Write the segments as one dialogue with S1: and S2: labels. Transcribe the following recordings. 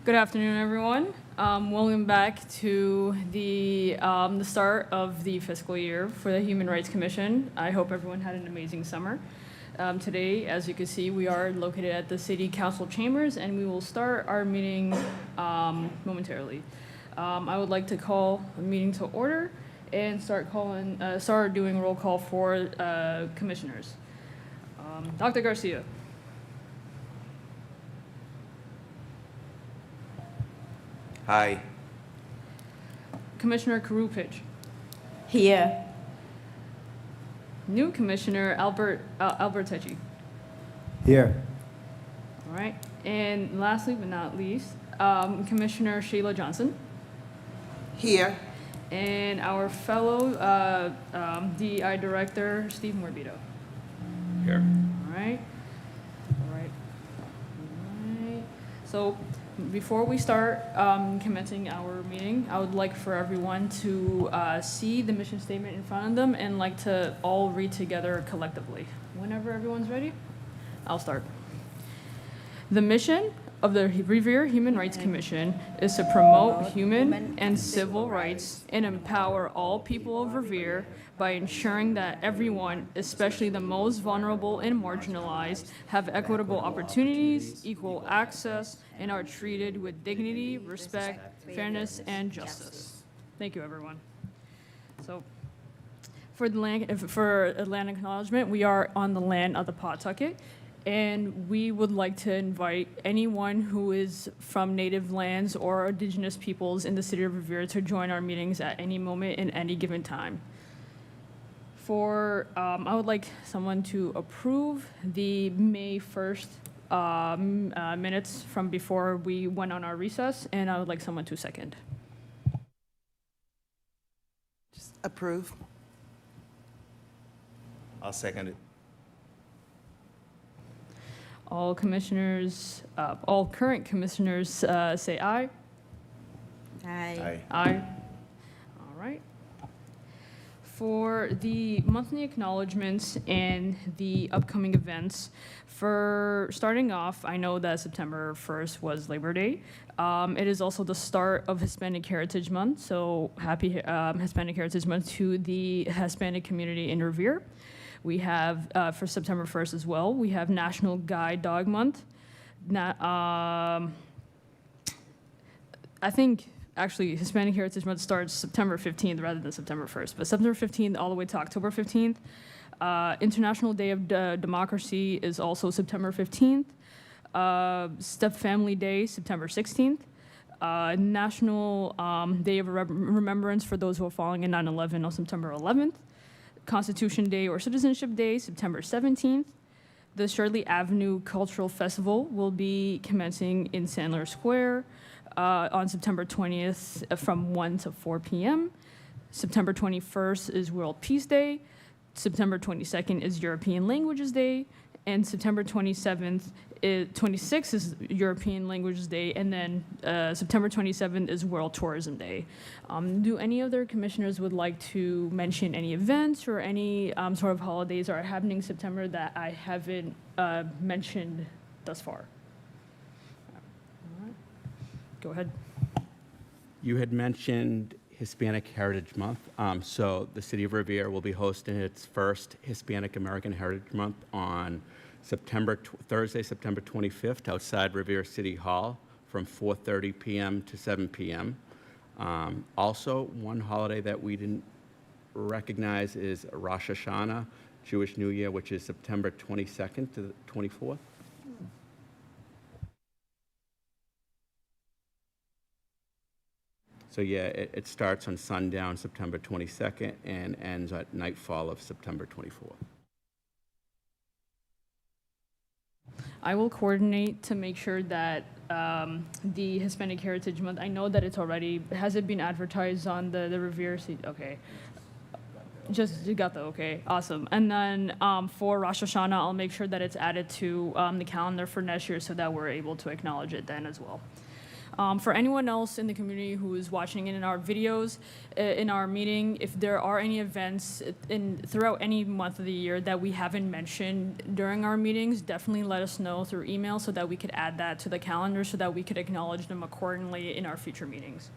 S1: Good afternoon, everyone. Welcome back to the start of the fiscal year for the Human Rights Commission. I hope everyone had an amazing summer. Today, as you can see, we are located at the City Council chambers, and we will start our meeting momentarily. I would like to call the meeting to order and start doing roll call for commissioners. Dr. Garcia.
S2: Hi.
S1: Commissioner Karupich.
S3: Here.
S1: New Commissioner Albert Techi.
S4: Here.
S1: All right. And lastly but not least, Commissioner Sheila Johnson.
S3: Here.
S1: And our fellow DEI Director, Steve Morbido.
S2: Here.
S1: All right. All right. All right. So before we start commencing our meeting, I would like for everyone to see the mission statement in front of them and like to all read together collectively. Whenever everyone's ready, I'll start. The mission of the Revere Human Rights Commission is to promote human and civil rights and empower all people of Revere by ensuring that everyone, especially the most vulnerable and marginalized, have equitable opportunities, equal access, and are treated with dignity, respect, fairness, and justice. Thank you, everyone. So, for land acknowledgement, we are on the land of the Pawtucket, and we would like to invite anyone who is from native lands or indigenous peoples in the city of Revere to join our meetings at any moment in any given time. I would like someone to approve the May 1st minutes from before we went on our recess, and I would like someone to second.
S3: Just approve.
S2: I'll second it.
S1: All current commissioners say aye.
S3: Aye.
S1: Aye. All right. For the monthly acknowledgements and the upcoming events, for starting off, I know that September 1st was Labor Day. It is also the start of Hispanic Heritage Month, so happy Hispanic Heritage Month to the Hispanic community in Revere. We have, for September 1st as well, we have National Guide Dog Month. I think actually, Hispanic Heritage Month starts September 15th rather than September 1st, but September 15th all the way to October 15th. International Day of Democracy is also September 15th. Step Family Day, September 16th. National Day of Remembrance for those who are falling in 9/11 on September 11th. Constitution Day or Citizenship Day, September 17th. The Shirley Avenue Cultural Festival will be commencing in Sandler Square on September 20th from 1 to 4 p.m. September 21st is World Peace Day. September 22nd is European Languages Day. And September 26th is European Languages Day. And then September 27th is World Tourism Day. Do any other commissioners would like to mention any events or any sort of holidays that are happening in September that I haven't mentioned thus far? Go ahead.
S5: You had mentioned Hispanic Heritage Month. So the City of Revere will be hosting its first Hispanic American Heritage Month on Thursday, September 25th, outside Revere City Hall from 4:30 p.m. to 7 p.m. Also, one holiday that we didn't recognize is Rosh Hashanah, Jewish New Year, which is September 22nd to the 24th. So yeah, it starts on sundown September 22nd and ends at nightfall of September 24th.
S1: I will coordinate to make sure that the Hispanic Heritage Month, I know that it's already, has it been advertised on the Revere City? Okay. You got that, okay, awesome. And then for Rosh Hashanah, I'll make sure that it's added to the calendar for next year so that we're able to acknowledge it then as well. For anyone else in the community who is watching in our videos, in our meeting, if there are any events throughout any month of the year that we haven't mentioned during our meetings, definitely let us know through email so that we could add that to the calendar so that we could acknowledge them accordingly in our future meetings.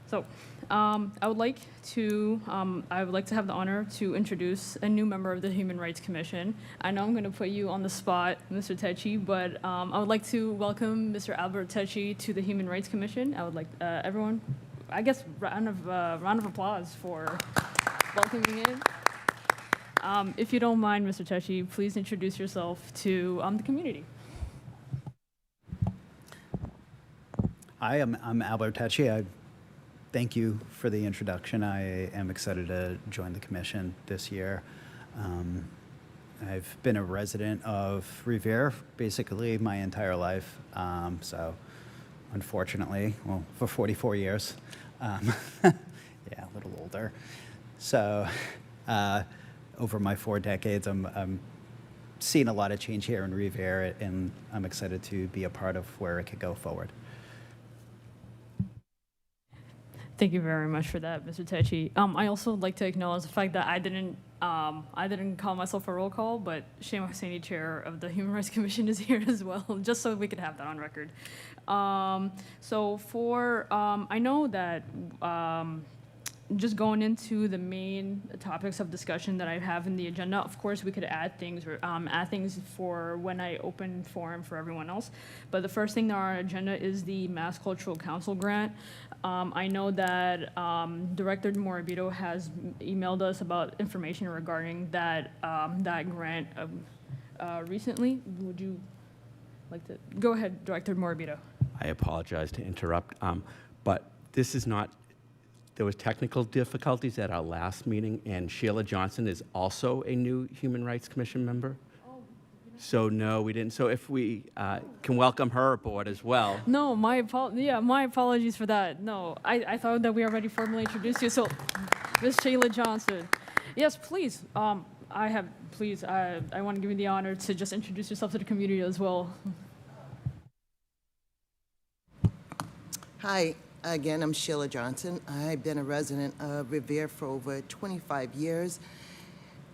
S1: So, I would like to have the honor to introduce a new member of the Human Rights Commission. I know I'm going to put you on the spot, Mr. Tecci, but I would like to welcome Mr. Albert Tecci to the Human Rights Commission. I would like everyone, I guess, round of applause for welcoming in. If you don't mind, Mr. Tecci, please introduce yourself to the community.
S4: Hi, I'm Albert Tecci. Thank you for the introduction. I am excited to join the commission this year. I've been a resident of Revere basically my entire life. So unfortunately, well, for 44 years. Yeah, a little older. So over my 4 decades, I'm seeing a lot of change here in Revere, and I'm excited to be a part of where it could go forward.
S1: Thank you very much for that, Mr. Tecci. I also would like to acknowledge the fact that I didn't call myself a roll call, but Shema Hosseini, chair of the Human Rights Commission, is here as well, just so we could have that on record. I know that just going into the main topics of discussion that I have in the agenda, of course, we could add things for when I open forum for everyone else. But the first thing on our agenda is the Mass Cultural Council grant. I know that Director Morabito has emailed us about information regarding that grant recently. Would you like to go ahead, Director Morabito?
S5: I apologize to interrupt, but this is not. There was technical difficulties at our last meeting, and Sheila Johnson is also a new Human Rights Commission member. So no, we didn't. So if we can welcome her aboard as well.
S1: No, my apologies for that. No, I thought that we already formally introduced you. So, Ms. Sheila Johnson. Yes, please. I want to give you the honor to just introduce yourself to the community as well.
S3: Hi, again, I'm Sheila Johnson. I've been a resident of Revere for over 25 years,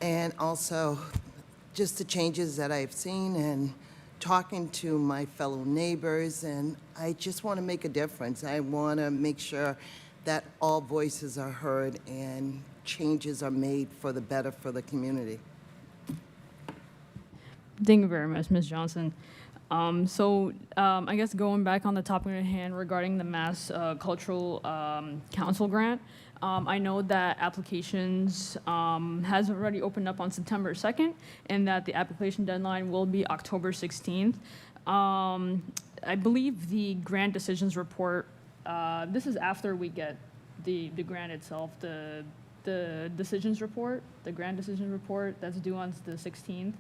S3: and also just the changes that I've seen and talking to my fellow neighbors, and I just want to make a difference. I want to make sure that all voices are heard and changes are made for the better for the community.
S1: Thank you very much, Ms. Johnson. I guess going back on the topic at hand regarding the Mass Cultural Council grant, I know that applications has already opened up on September 2nd, and that the application deadline will be October 16th. I believe the grant decisions report, this is after we get the grant itself, the decisions report, the grant decision report that's due on the 16th.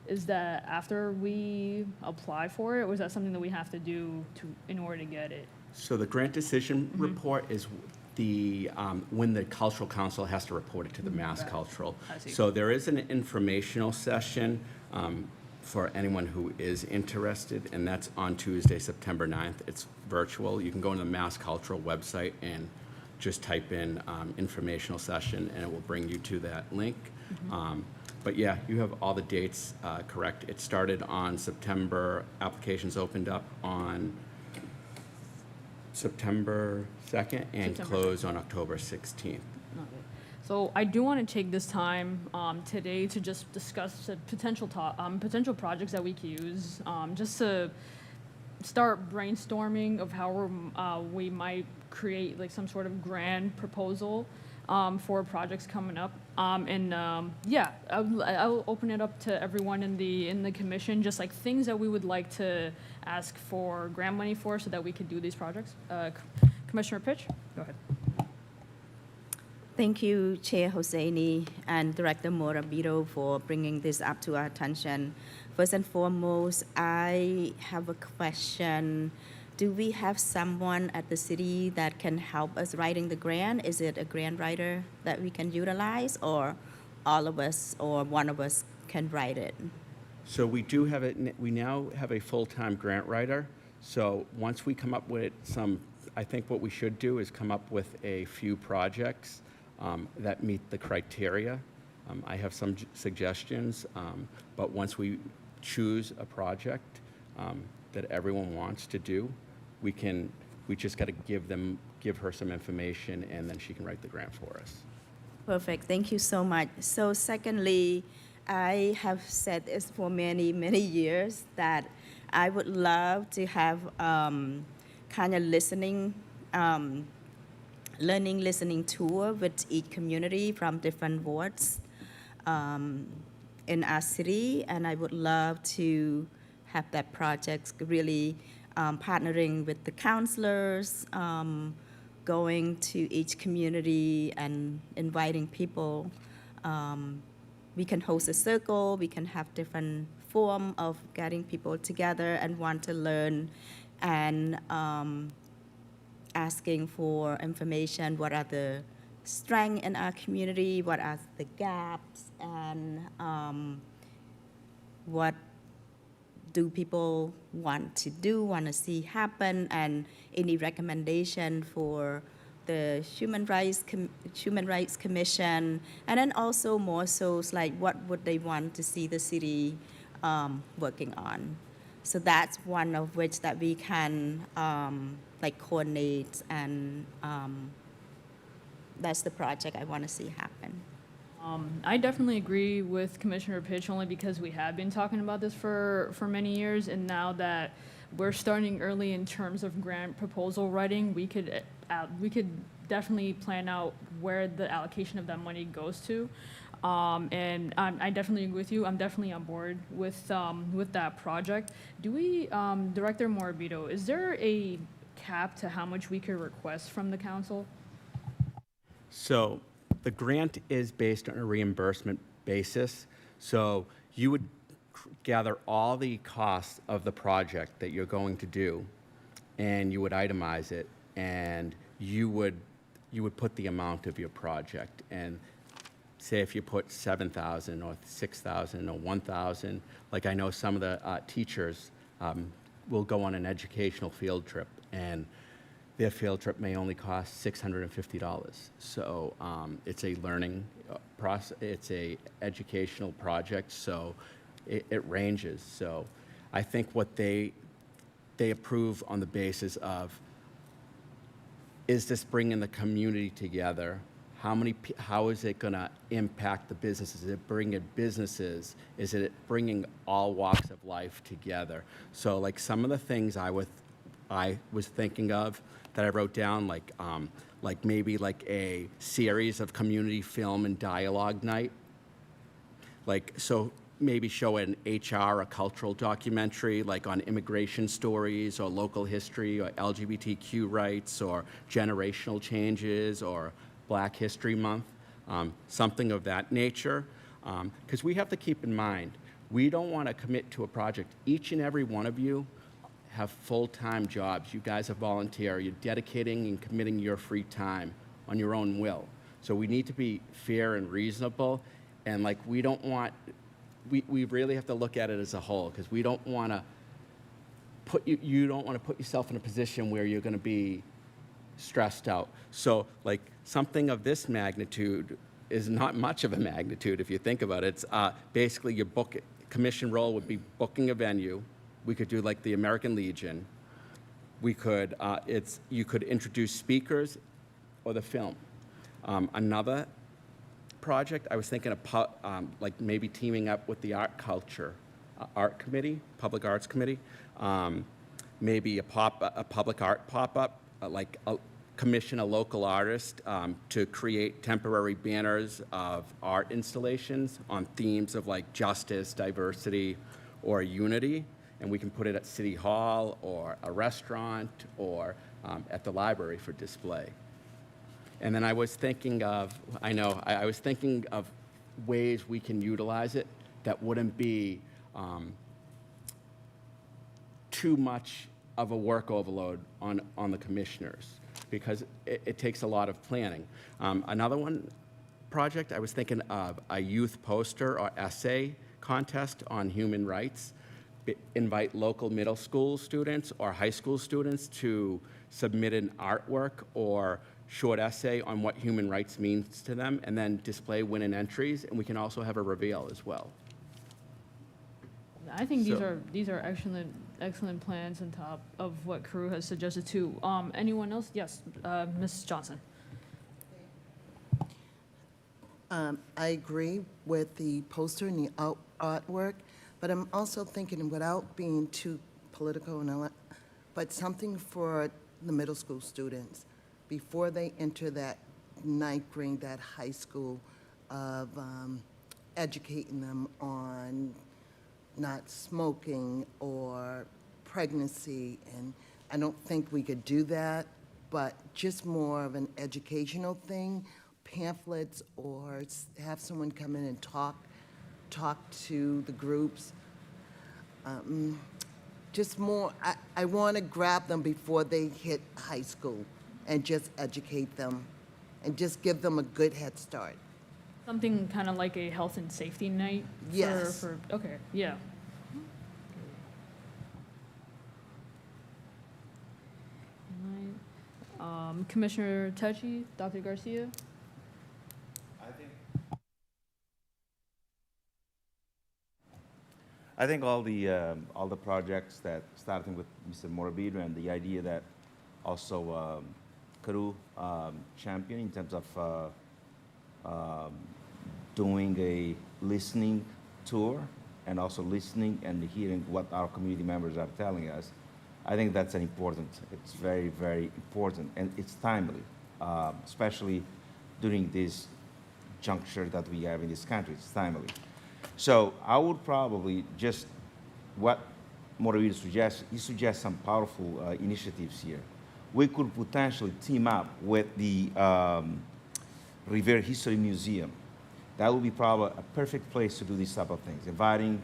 S1: Is that after we apply for it, or is that something that we have to do in order to get it?
S5: So the grant decision report is the when the Cultural Council has to report it to the Mass Cultural.
S1: I see.
S5: So there is an informational session for anyone who is interested, and that's on Tuesday, September 9th. It's virtual. You can go on the Mass Cultural website and just type in informational session, and it will bring you to that link. But yeah, you have all the dates correct. It started on September, applications opened up on September 2nd and
S1: September
S5: closed on October 16th.
S1: So I do want to take this time today to just discuss the potential projects that we could use, just to start brainstorming of how we might create like some sort of grand proposal for projects coming up. I'll open it up to everyone in the commission, just like things that we would like to ask for grant money for so that we could do these projects. Commissioner Pitch, go ahead.
S6: Thank you, Chair Hosseini and Director Morabito, for bringing this up to our attention. First and foremost, I have a question. Do we have someone at the city that can help us writing the grant? Is it a grant writer that we can utilize, or all of us or one of us can write it?
S5: So we do have it. We now have a full-time grant writer. So once we come up with some, I think what we should do is come up with a few projects that meet the criteria. I have some suggestions, but once we choose a project that everyone wants to do, we just got to give her some information, and then she can write the grant for us.
S6: Perfect. Thank you so much. So secondly, I have said this for many, many years that I would love to have kind of learning listening tour with each community from different wards in our city, and I would love to have that project really partnering with the counselors, going to each community and inviting people. We can host a circle, we can have different form of getting people together and want to learn, and asking for information, what are the strengths in our community, what are the gaps, and what do people want to do, want to see happen, and any recommendation for the Human Rights Commission, and then also more so it's like what would they want to see the city working on. So that's one of which that we can like coordinate, and that's the project I want to see happen.
S1: I definitely agree with Commissioner Pitch, only because we have been talking about this for many years, and now that we're starting early in terms of grant proposal writing, we could definitely plan out where the allocation of that money goes to. And I definitely agree with you. I'm definitely on board with that project. Do we, Director Morabito, is there a cap to how much we could request from the council?
S5: So the grant is based on a reimbursement basis. So you would gather all the costs of the project that you're going to do, and you would itemize it, and you would put the amount of your project. And say if you put 7,000 or 6,000 or 1,000, like I know some of the teachers will go on an educational field trip, and their field trip may only cost $650. So it's a learning process, it's a educational project, so it ranges. So I think what they approve on the basis of, is this bringing the community together? How is it going to impact the businesses? Is it bringing businesses? Is it bringing all walks of life together? So like some of the things I was thinking of that I wrote down, like maybe like a series of community film and dialogue night. Like, so maybe show an HR, a cultural documentary, like on immigration stories or local history or LGBTQ rights or generational changes or Black History Month, something of that nature. Because we have to keep in mind, we don't want to commit to a project. Each and every one of you have full-time jobs. You guys are volunteer. You're dedicating and committing your free time on your own will. So we need to be fair and reasonable. And like, we don't want, we really have to look at it as a whole, because we don't want to put you don't want to put yourself in a position where you're going to be stressed out. So like something of this magnitude is not much of a magnitude if you think about it. It's basically your commission role would be booking a venue. We could do like the American Legion. We could, you could introduce speakers or the film. Another project, I was thinking of like maybe teaming up with the art committee, public arts committee. Maybe a public art pop-up, commission a local artist to create temporary banners of art installations on themes of like justice, diversity, or unity. And we can put it at City Hall or a restaurant or at the library for display. And then I was thinking of, I was thinking of ways we can utilize it that wouldn't be too much of a work overload on the commissioners, because it takes a lot of planning. Another project, I was thinking of a youth poster or essay contest on human rights, invite local middle school students or high school students to submit an artwork or short essay on what human rights means to them, and then display win-in entries, and we can also have a reveal as well.
S1: I think
S5: So-
S1: these are excellent plans on top of what crew has suggested too. Anyone else? Yes, Ms. Johnson.
S3: I agree with the poster and the artwork, but I'm also thinking, without being too political and all that, but something for the middle school students before they enter that ninth grade, that high school, of educating them on not smoking or pregnancy. And I don't think we could do that, but just more of an educational thing, pamphlets, or have someone come in and talk to the groups. Just more, I want to grab them before they hit high school and just educate them and just give them a good head start.
S1: Something kind of like a health and safety night?
S3: Yes.
S1: Okay, yeah. Commissioner Techi, Dr. Garcia?
S2: I think all the projects that, starting with Mr. Morabito, and the idea that also Karu championed in terms of doing a listening tour and also listening and hearing what our community members are telling us. I think that's it's very, very important, and it's timely, especially during this juncture that we have in this country. It's timely. So I would probably just, what Morabito suggests, he suggests some powerful initiatives here. We could potentially team up with the Revere History Museum. That would be probably a perfect place to do these type of things. Inviting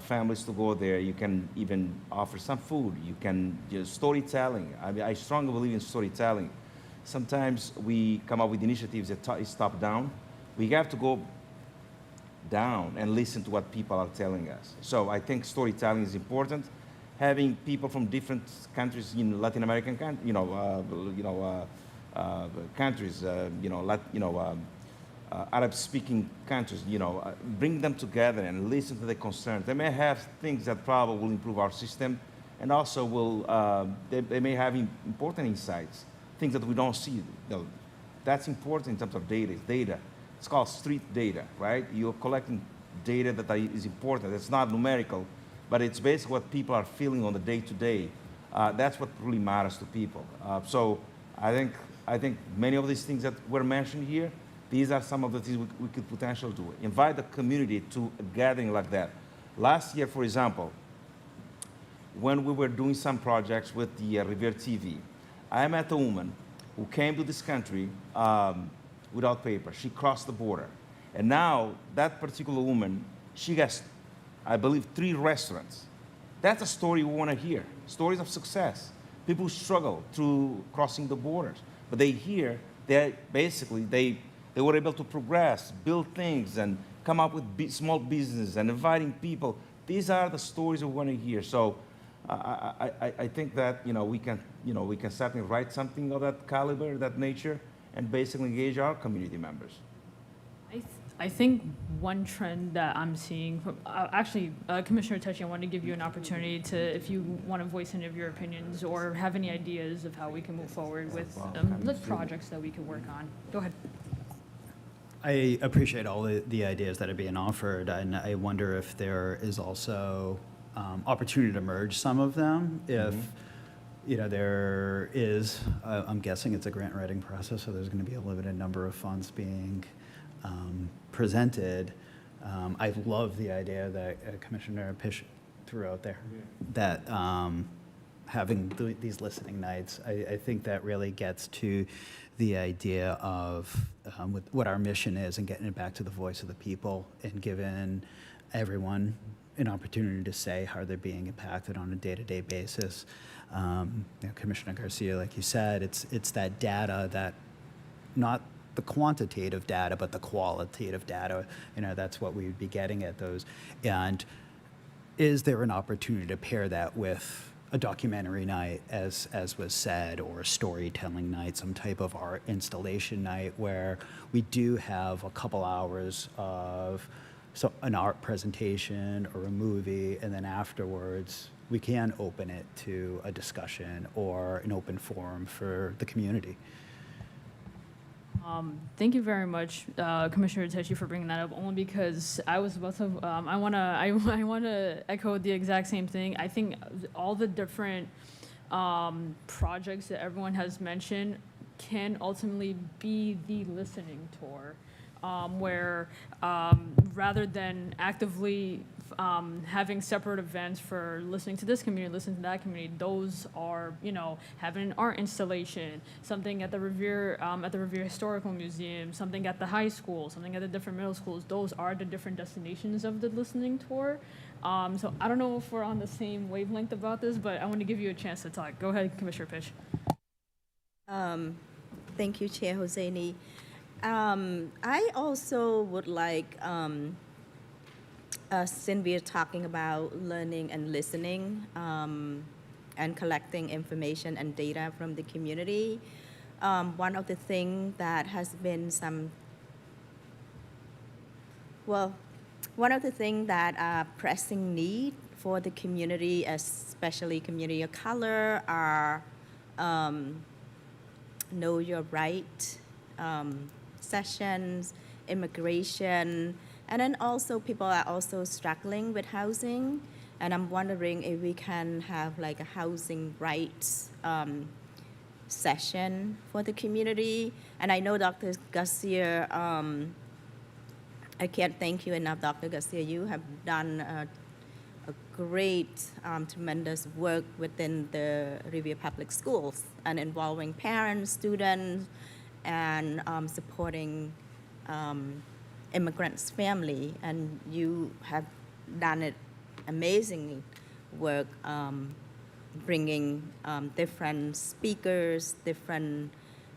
S2: families to go there. You can even offer some food. You can just storytelling. I mean, I strongly believe in storytelling. Sometimes we come up with initiatives that is top down. We have to go down and listen to what people are telling us. So I think storytelling is important. Having people from different countries in Latin American countries, Arab-speaking countries, bring them together and listen to their concerns. They may have things that probably will improve our system, and also they may have important insights, things that we don't see. That's important in terms of data. It's data. It's called street data, right? You're collecting data that is important. It's not numerical, but it's basically what people are feeling on the day-to-day. That's what really matters to people. So I think many of these things that were mentioned here, these are some of the things we could potentially do. Invite the community to a gathering like that. Last year, for example, when we were doing some projects with the Revere TV, I met a woman who came to this country without paper. She crossed the border. And now, that particular woman, she has, I believe, 3 restaurants. That's a story we want to hear, stories of success. People struggle through crossing the borders, but they were able to progress, build things, and come up with small business and inviting people. These are the stories we want to hear. So I think that we can certainly write something of that caliber, that nature, and basically engage our community members.
S1: I think one trend that I'm seeing, Commissioner Techi, I want to give you an opportunity to, if you want to voice any of your opinions or have any ideas of how we can move forward with the projects that we can work on. Go ahead.
S4: I appreciate all the ideas that are being offered, and I wonder if there is also opportunity to merge some of them. If there is, I'm guessing it's a grant writing process, so there's going to be a limited number of funds being presented. I love the idea that Commissioner Pish threw out there, that having these listening nights, I think that really gets to the idea of what our mission is and getting it back to the voice of the people and giving everyone an opportunity to say how they're being impacted on a day-to-day basis. Commissioner Garcia, like you said, it's that data, that not the quantitative data, but the qualitative data. That's what we would be getting at those. And is there an opportunity to pair that with a documentary night, as was said, or a storytelling night, some type of art installation night, where we do have a couple hours of an art presentation or a movie, and then afterwards we can open it to a discussion or an open forum for the community.
S1: Thank you very much, Commissioner Techi, for bringing that up. Only because I was about to, I wanna echo the exact same thing. I think all the different projects that everyone has mentioned can ultimately be the listening tour, where rather than actively having separate events for listening to this community, listening to that community, those are, you know, having an art installation, something at the Revere Historical Museum, something at the high school, something at the different middle schools. Those are the different destinations of the listening tour. So I don't know if we're on the same wavelength about this, but I want to give you a chance to talk. Go ahead, Commissioner Pitch.
S6: Thank you, Chair Hosseini. I also would like, since we are talking about learning and listening and collecting information and data from the community, one of the things that has been one of the things that are pressing need for the community, especially community of color, are Know Your Right sessions, immigration, and then also people are also struggling with housing. And I'm wondering if we can have like a housing rights session for the community. And I know Dr. Garcia, I can't thank you enough, Dr. Garcia. You have done a great, tremendous work within the Revere Public Schools and involving parents, students, and supporting immigrants' family. And you have done it amazing work bringing different speakers, different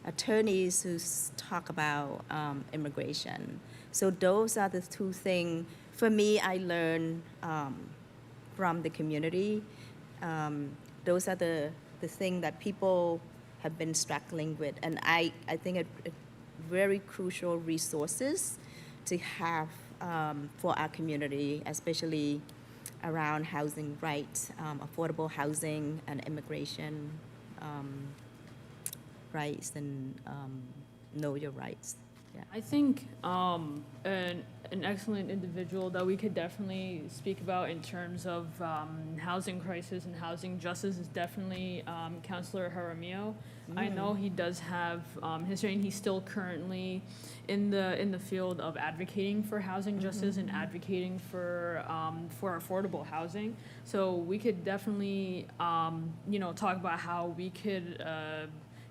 S6: attorneys who talk about immigration. So those are the two things. For me, I learned from the community. Those are the things that people have been struggling with. And I think it very crucial resources to have for our community, especially around housing rights, affordable housing and immigration rights, and know your rights. Yeah.
S1: I think an excellent individual that we could definitely speak about in terms of housing crisis and housing justice is definitely Councilor Jaramillo. I know he does have history, and he's still currently in the field of advocating for housing justice and advocating for affordable housing. So we could definitely talk about how we could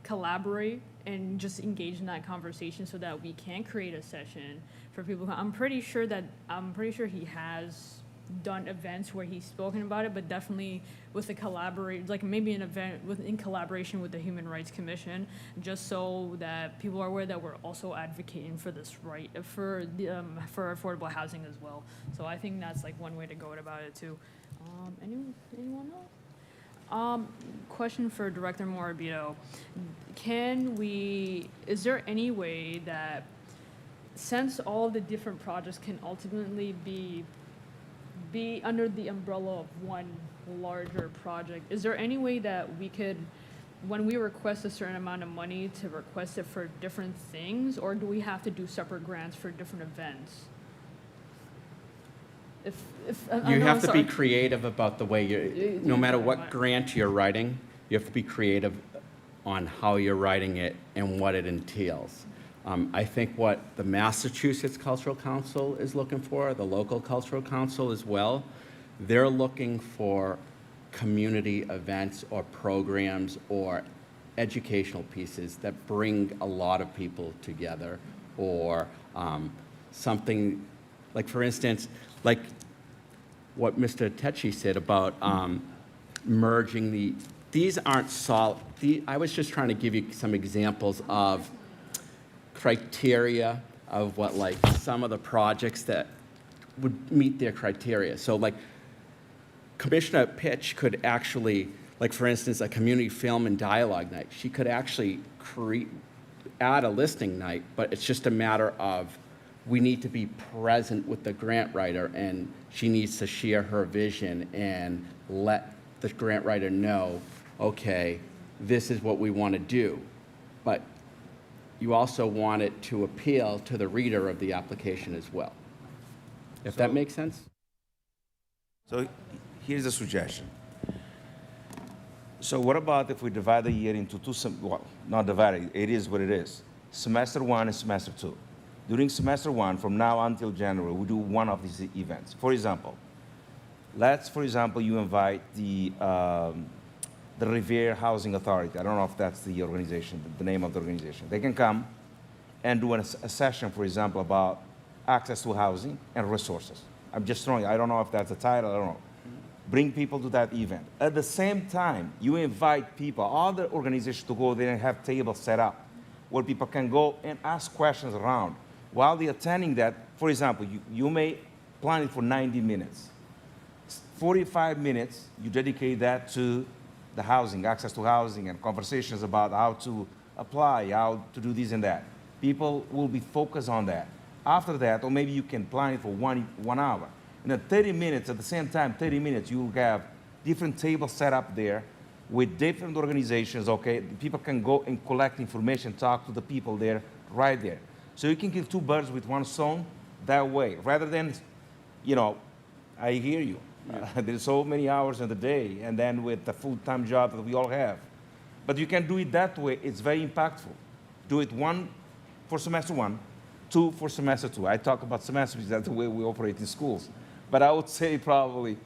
S1: collaborate and just engage in that conversation so that we can create a session for people. I'm pretty sure he has done events where he's spoken about it, but definitely with a like maybe an event in collaboration with the Human Rights Commission, just so that people are aware that we're also advocating for this right for affordable housing as well. So I think that's like one way to go about it too. Anyone else? Question for Director Morabito. Is there any way that, since all the different projects can ultimately be under the umbrella of one larger project, is there any way that we could, when we request a certain amount of money, to request it for different things, or do we have to do separate grants for different events?
S5: You have to be creative about the way no matter what grant you're writing, you have to be creative on how you're writing it and what it entails. I think what the Massachusetts Cultural Council is looking for, the local Cultural Council as well, they're looking for community events or programs or educational pieces that bring a lot of people together, or something like, for instance, like what Mr. Techi said about merging these aren't solid. I was just trying to give you some examples of criteria of what, like, some of the projects that would meet their criteria. So like Commissioner Pitch could actually, like for instance, a community film and dialogue night, she could actually add a listening night, but it's just a matter of we need to be present with the grant writer, and she needs to share her vision and let the grant writer know, okay, this is what we want to do. But you also want it to appeal to the reader of the application as well. If that makes sense?
S2: So here's a suggestion. So what about if we divide the year into well, not divided, it is what it is. Semester 1 and semester 2. During semester 1, from now until January, we do one of these events. For example, for example, you invite the Revere Housing Authority. I don't know if that's the organization, the name of the organization. They can come and do a session, for example, about access to housing and resources. I'm just throwing, I don't know if that's a title, I don't know. Bring people to that event. At the same time, you invite people, other organizations to go there and have tables set up where people can go and ask questions around. While they're attending that, for example, you may plan it for 90 minutes. 45 minutes, you dedicate that to the housing, access to housing, and conversations about how to apply, how to do this and that. People will be focused on that. After that, or maybe you can plan it for one hour. And then 30 minutes, at the same time, 30 minutes, you will have different tables set up there with different organizations, okay? People can go and collect information, talk to the people there, right there. So you can kill two birds with one stone that way, rather than, you know, I hear you. There's so many hours in the day, and then with the full-time job that we all have. But you can do it that way. It's very impactful. Do it 1 for semester 1, 2 for semester 2. I talk about semesters because that's the way we operate in schools. But I would say probably,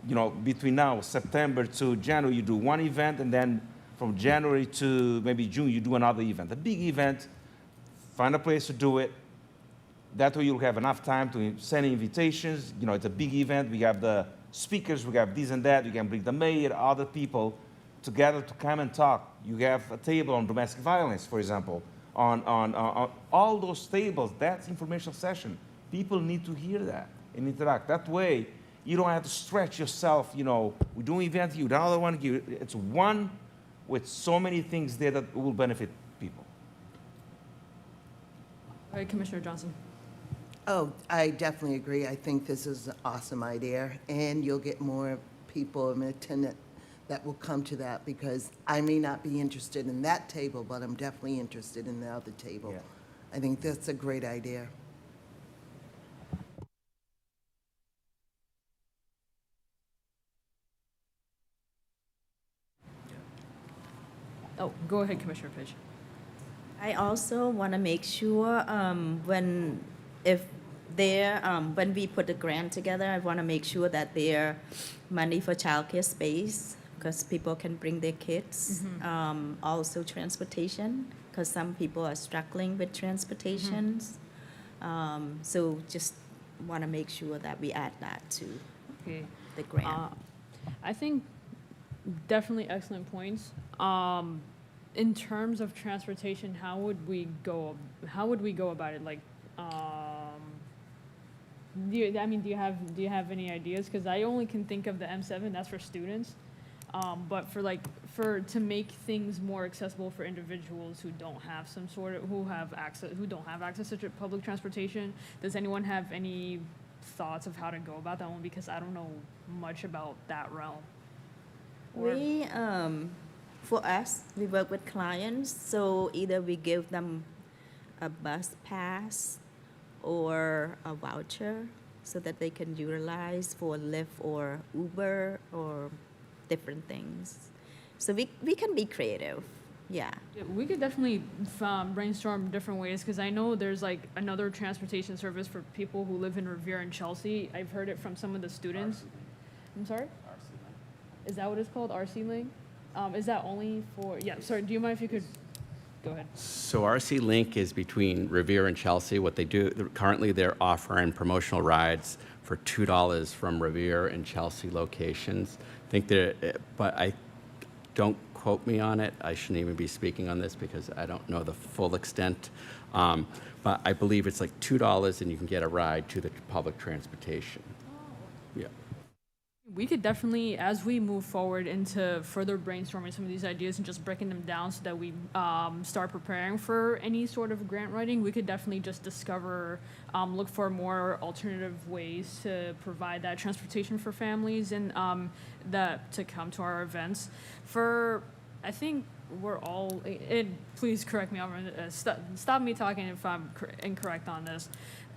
S2: you know, between now, September to January, you do one event, and then from January to maybe June, you do another event. A big event, find a place to do it. That way you'll have enough time to send invitations. You know, it's a big event. We have the speakers, we have this and that. You can bring the mayor, other people together to come and talk. You have a table on domestic violence, for example. On all those tables, that's informational session. People need to hear that and interact. That way, you don't have to stretch yourself, you know, we do an event here, another one here. It's one with so many things there that will benefit people.
S1: All right, Commissioner Johnson.
S3: Oh, I definitely agree. I think this is an awesome idea, and you'll get more people in attendance that will come to that, because I may not be interested in that table, but I'm definitely interested in the other table.
S2: Yeah.
S3: I think that's a great idea.
S1: Oh, go ahead, Commissioner Pitch.
S6: I also want to make sure when we put the grant together, I want to make sure that there money for childcare space, because people can bring their kids. Also transportation, because some people are struggling with transportations. So just want to make sure that we add that to
S1: Okay.
S6: the grant.
S1: I think definitely excellent points. In terms of transportation, how would we go about it? Like, do you have any ideas? Because I only can think of the M7. That's for students. But to make things more accessible for individuals who don't have who don't have access to public transportation, does anyone have any thoughts of how to go about that one? Because I don't know much about that realm.
S6: We, for us, we work with clients, so either we give them a bus pass or a voucher so that they can utilize for Lyft or Uber or different things. So we can be creative, yeah.
S1: Yeah, we could definitely brainstorm different ways, because I know there's like another transportation service for people who live in Revere and Chelsea. I've heard it from some of the students. I'm sorry? Is that what it's called, RC Link? Is that only for, yeah, sorry, do you mind if you could, go ahead.
S5: So RC Link is between Revere and Chelsea. What they do, currently they're offering promotional rides for $2 from Revere and Chelsea locations. I think but I don't quote me on it. I shouldn't even be speaking on this because I don't know the full extent. But I believe it's like $2 and you can get a ride to the public transportation. Yeah.
S1: We could definitely, as we move forward into further brainstorming some of these ideas and just breaking them down so that we start preparing for any sort of grant writing, we could definitely just discover, look for more alternative ways to provide that transportation for families and that to come to our events. I think we're all, please correct me, stop me talking if I'm incorrect on this.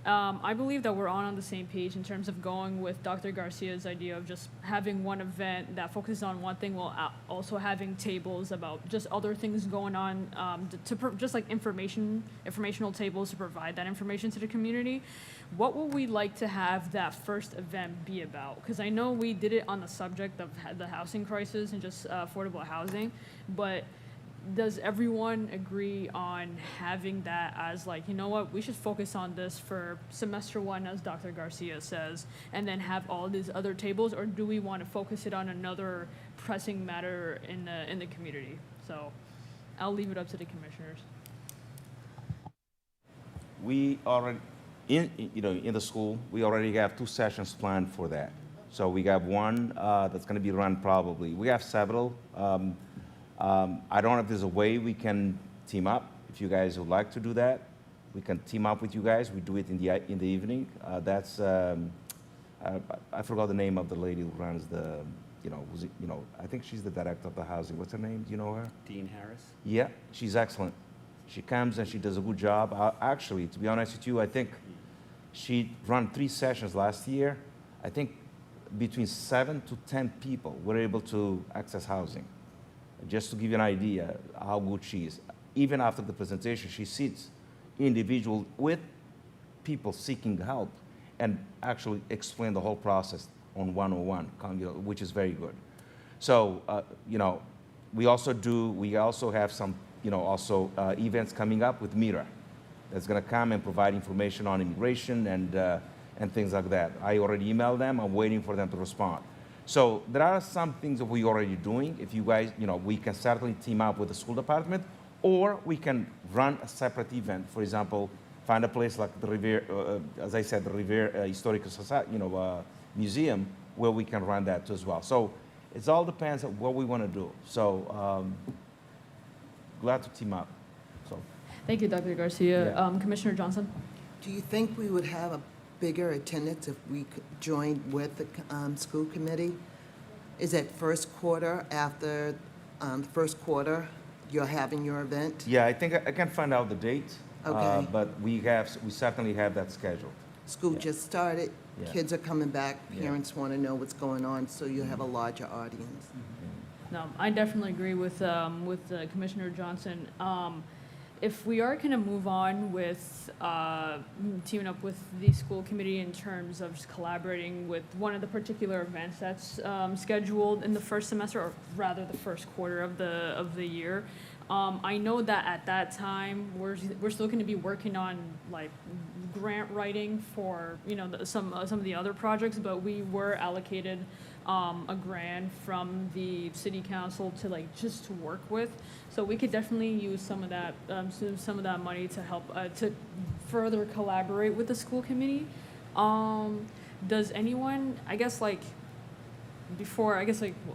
S1: I believe that we're on the same page in terms of going with Dr. Garcia's idea of just having one event that focuses on one thing while also having tables about just other things going on, just like informational tables to provide that information to the community. What would we like to have that first event be about? Because I know we did it on the subject of the housing crisis and just affordable housing, but does everyone agree on having that as like, you know what, we should focus on this for semester one, as Dr. Garcia says, and then have all these other tables, or do we want to focus it on another pressing matter in the community? So I'll leave it up to the commissioners.
S2: We already, in the school, we already have 2 sessions planned for that. So we got one that's going to be run probably. We have several. I don't know if there's a way we can team up. If you guys would like to do that, we can team up with you guys. We do it in the evening. I forgot the name of the lady who runs the, I think she's the director of the housing. What's her name? Do you know her?
S5: Dean Harris?
S2: Yeah, she's excellent. She comes and she does a good job. Actually, to be honest with you, I think she ran 3 sessions last year. I think between 7 to 10 people were able to access housing. Just to give you an idea how good she is. Even after the presentation, she sits individual with people seeking help and actually explain the whole process on one-on-one, which is very good. So, we also have some, events coming up with Mira that's gonna come and provide information on immigration and things like that. I already emailed them, I'm waiting for them to respond. So there are some things that we're already doing. If you guys, we can certainly team up with the school department, or we can run a separate event. For example, find a place like the Revere, as I said, the Revere Historical Society, museum, where we can run that as well. So it all depends on what we want to do. So glad to team up. So
S1: Thank you, Dr. Garcia.
S2: Yeah.
S1: Commissioner Johnson?
S3: Do you think we would have a bigger attendance if we joined with the school committee? Is it first quarter, after first quarter, you're having your event?
S2: yeah, I think I can find out the date.
S3: Okay.
S2: But we certainly have that scheduled.
S3: School
S2: Yeah.
S3: just started,
S2: Yeah.
S3: kids are coming back,
S2: Yeah.
S3: parents want to know what's going on, so you have a larger audience.
S1: No, I definitely agree with Commissioner Johnson. If we are going to move on with teaming up with the school committee in terms of just collaborating with one of the particular events that's scheduled in the first semester, or rather the first quarter of the year, I know that at that time we're still going to be working on like grant writing for some of the other projects, but we were allocated a grant from the city council to just to work with. So we could definitely use some of that money to help to further collaborate with the school committee. Does anyone,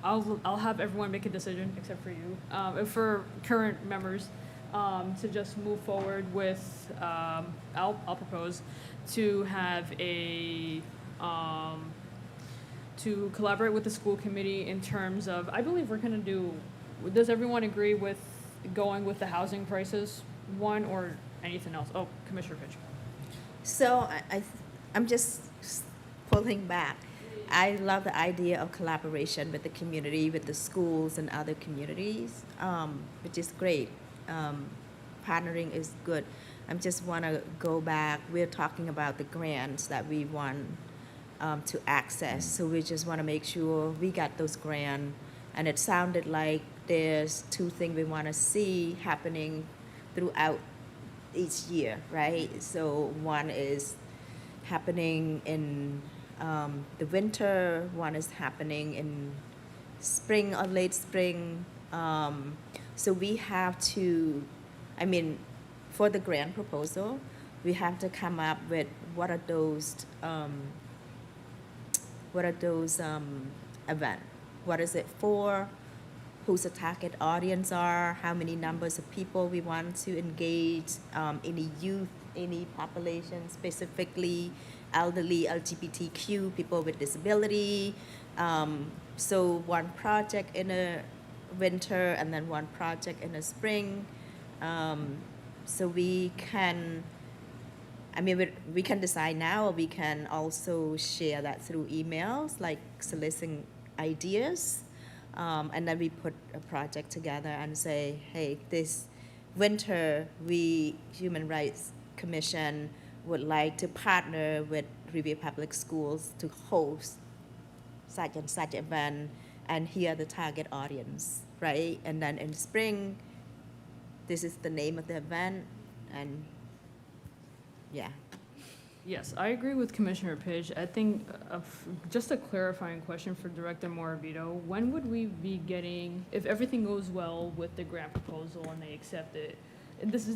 S1: I'll have everyone make a decision except for you, for current members, to just move forward with, I'll propose to have to collaborate with the school committee in terms of, I believe we're gonna do, does everyone agree with going with the housing crisis one or anything else? Oh, Commissioner Fitch.
S6: So I'm just pulling back. I love the idea of collaboration with the community, with the schools and other communities, which is great. Partnering is good. I just want to go back. We're talking about the grants that we want to access. So we just want to make sure we got those grants. And it sounded like there's 2 things we want to see happening throughout each year, right? So one is happening in the winter, one is happening in spring or late spring. So we have to, for the grant proposal, we have to come up with what are those event. What is it for? Who's the target audience are? How many numbers of people we want to engage? Any youth, any population, specifically elderly, LGBTQ, people with disability. So one project in a winter and then one project in the spring. So we can, I mean, we can decide now, or we can also share that through emails, like soliciting ideas. And then we put a project together and say, hey, this winter, we, Human Rights Commission, would like to partner with Revere Public Schools to host such and such event, and here are the target audience, right? And then in spring, this is the name of the event, and yeah.
S1: Yes, I agree with Commissioner Page. I think just a clarifying question for Director Morabito. When would we be getting, if everything goes well with the grant proposal and they accept it, and this is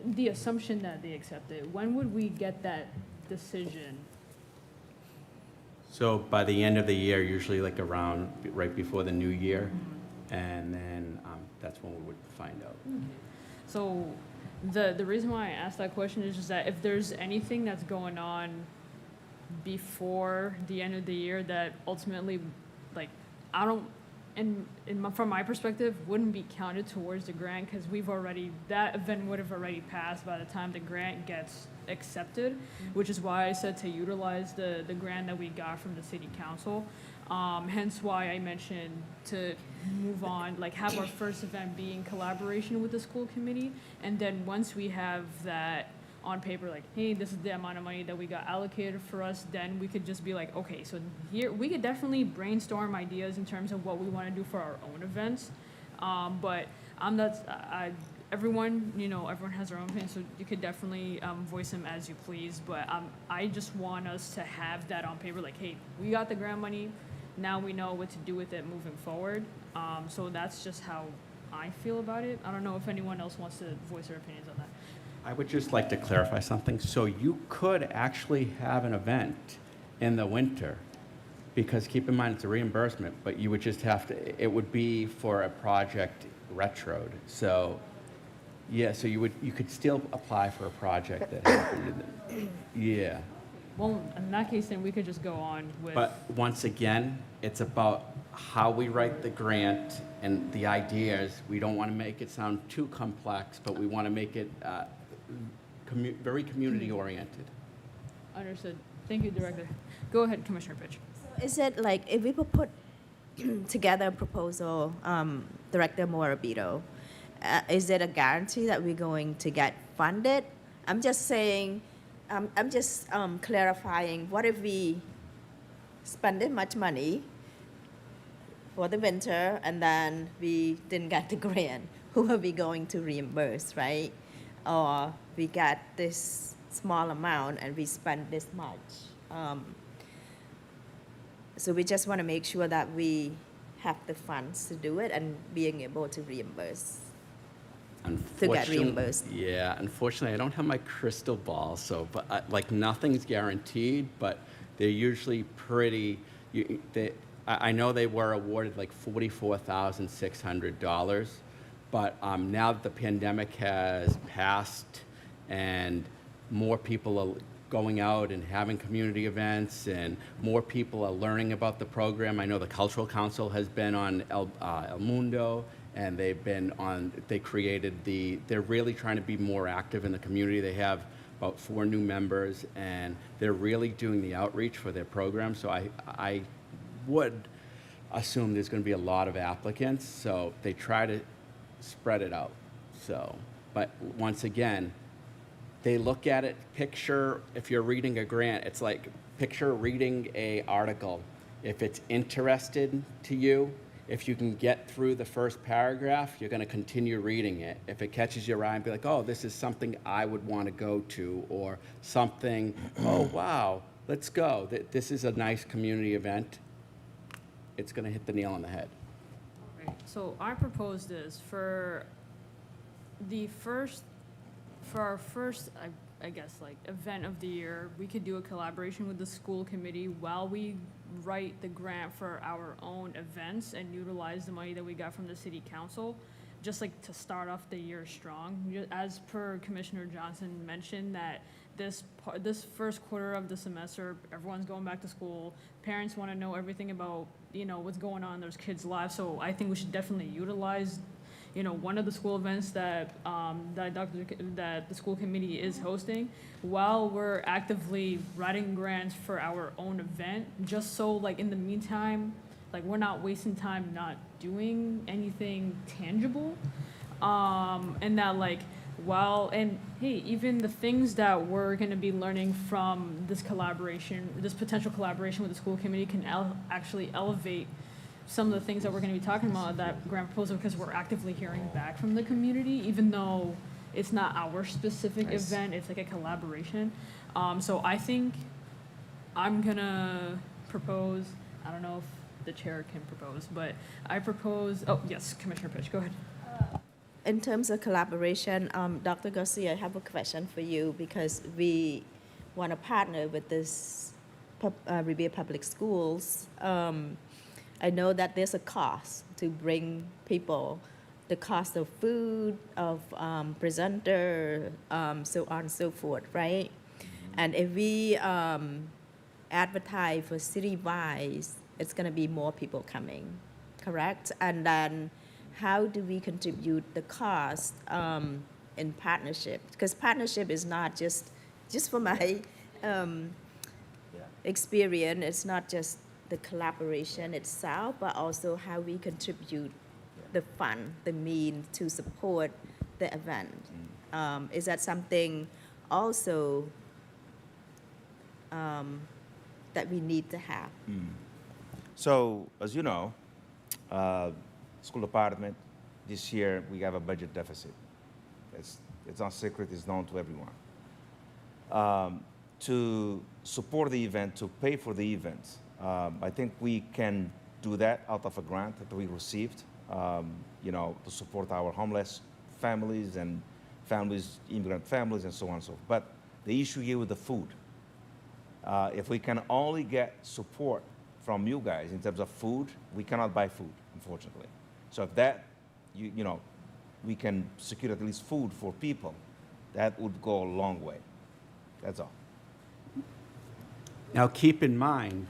S1: the assumption that they accept it, when would we get that decision?
S5: So by the end of the year, usually like around right before the new year, and then that's when we would find out.
S1: So the reason why I asked that question is just that if there's anything that's going on before the end of the year that ultimately, like, I don't, from my perspective, wouldn't be counted towards the grant, because that event would have already passed by the time the grant gets accepted, which is why I said to utilize the grant that we got from the city council. Hence why I mentioned to move on, like have our first event be in collaboration with the school committee. And then once we have that on paper, like, hey, this is the amount of money that we got allocated for us, then we could just be like, okay, so here, we could definitely brainstorm ideas in terms of what we want to do for our own events. But everyone, everyone has their own opinion, so you could definitely voice them as you please. But I just want us to have that on paper, like, hey, we got the grant money, now we know what to do with it moving forward. So that's just how I feel about it. I don't know if anyone else wants to voice their opinions on that.
S5: I would just like to clarify something. So you could actually have an event in the winter, because keep in mind it's a reimbursement, but you would just have to, it would be for a project retroed. So, yeah, so you could still apply for a project that happened in the, yeah.
S1: Well, in that case, then we could just go on with.
S5: But once again, it's about how we write the grant and the ideas. We don't want to make it sound too complex, but we want to make it very community-oriented.
S1: Understood. Thank you, Director. Go ahead, Commissioner Pitch.
S6: So is it like, if we put together a proposal, Director Morabito, is it a guarantee that we're going to get funded? I'm just saying, I'm just clarifying, what if we spend this much money for the winter and then we didn't get the grant? Who are we going to reimburse, right? Or we got this small amount and we spent this much. So we just want to make sure that we have the funds to do it and being able to reimburse. To get reimbursed.
S5: Yeah, unfortunately, I don't have my crystal ball, so, but like nothing's guaranteed, but they're usually pretty, I know they were awarded like $44,600, but now that the pandemic has passed and more people are going out and having community events and more people are learning about the program. I know the Cultural Council has been on El Mundo, and they're really trying to be more active in the community. They have about 4 new members, and they're really doing the outreach for their program. So I would assume there's going to be a lot of applicants, so they try to spread it out. So, but once again, they look at it, picture, if you're reading a grant, it's like picture reading a article. If it's interested to you, if you can get through the first paragraph, you're going to continue reading it. If it catches your eye and be like, oh, this is something I would want to go to, or something, oh, wow, let's go. This is a nice community event. It's going to hit the nail on the head.
S1: Okay, so I propose this for the first for our first, I guess, like, event of the year, we could do a collaboration with the school committee while we write the grant for our own events and utilize the money that we got from the city council, just like to start off the year strong. As per Commissioner Johnson mentioned, that this first quarter of the semester, everyone's going back to school. Parents want to know everything about, what's going on in their kids' lives. So I think we should definitely utilize, one of the school events that that the school committee is hosting, while we're actively writing grants for our own event, just so, like, in the meantime, like, we're not wasting time not doing anything tangible. And that, like, and hey, even the things that we're gonna be learning from this collaboration, this potential collaboration with the school committee can actually elevate some of the things that we're gonna be talking about at that grant proposal, because we're actively hearing back from the community, even though it's not our specific
S2: Nice.
S1: event, it's like a collaboration. So I think I'm gonna propose, I don't know if the chair can propose, but I propose, oh, yes, Commissioner Pitch, go ahead.
S6: In terms of collaboration, Dr. Garcia, I have a question for you because we want to partner with this Revere Public Schools. I know that there's a cost to bring people, the cost of food, of presenter, so on and so forth, right? And if we advertise for citywide, it's going to be more people coming, correct? And then how do we contribute the cost in partnership? Because partnership is not just for my experience, it's not just the collaboration itself, but also how we contribute the fund, the mean to support the event. Is that something also that we need to have?
S2: So, as you know, school department, this year we have a budget deficit. It's not secret, it's known to everyone. To support the event, to pay for the event, I think we can do that out of a grant that we received, to support our homeless families and families, immigrant families, and so on and so forth. But the issue here with the food, if we can only get support from you guys in terms of food, we cannot buy food, unfortunately. So if that, we can secure at least food for people, that would go a long way. That's all.
S5: Now, keep in mind,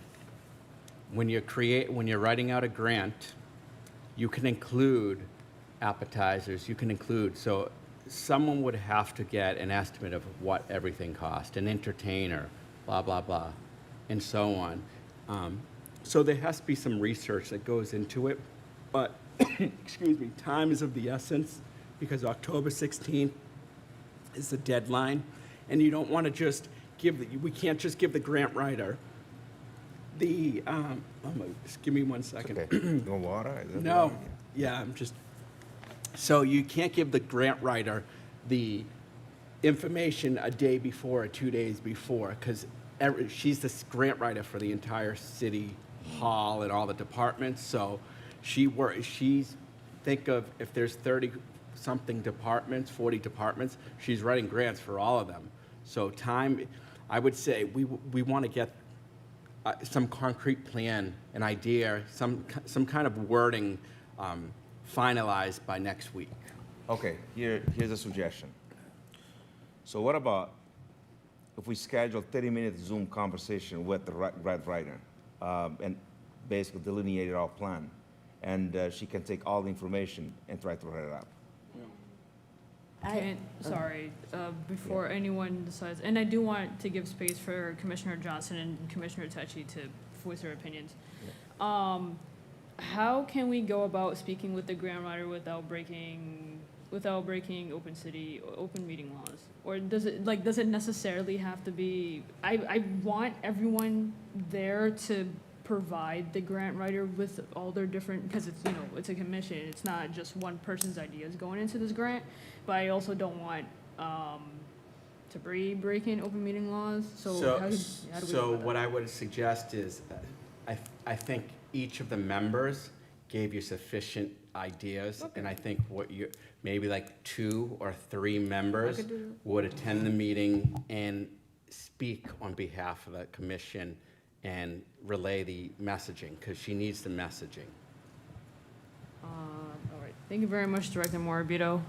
S5: when you're writing out a grant, you can include appetizers, so someone would have to get an estimate of what everything cost, an entertainer, blah, blah, blah, and so on. So there has to be some research that goes into it, but, excuse me, time is of the essence, because October 16th is the deadline, and you don't want to just we can't just give the grant writer just give me 1 second.
S2: Okay. No water? Is that
S5: No,
S2: water?
S5: yeah, so you can't give the grant writer the information a day before or 2 days before, because she's the grant writer for the entire city hall and all the departments, so think of if there's 30-something departments, 40 departments, she's writing grants for all of them. So time, I would say we want to get some concrete plan, an idea, some kind of wording finalized by next week.
S2: Okay, here's a suggestion. So what about if we schedule 30-minute Zoom conversation with the grant writer and basically delineate our plan, and she can take all the information and try to write it up.
S1: Before anyone decides, and I do want to give space for Commissioner Johnson and Commissioner Techi to voice their opinions. How can we go about speaking with the grant writer without breaking open meeting laws? Or does it necessarily have to be, I want everyone there to provide the grant writer with all their different, because it's a commission, it's not just one person's ideas going into this grant, but I also don't want to break in open meeting laws, so how do we
S5: So
S1: go about
S5: what
S1: that?
S5: I would suggest is, I think each of the members gave you sufficient ideas, and I think what you, maybe like 2 or 3 members
S1: could do
S5: would attend the meeting and speak on behalf of the commission and relay the messaging, because she needs the messaging.
S1: All right, thank you very much, Director Morabito.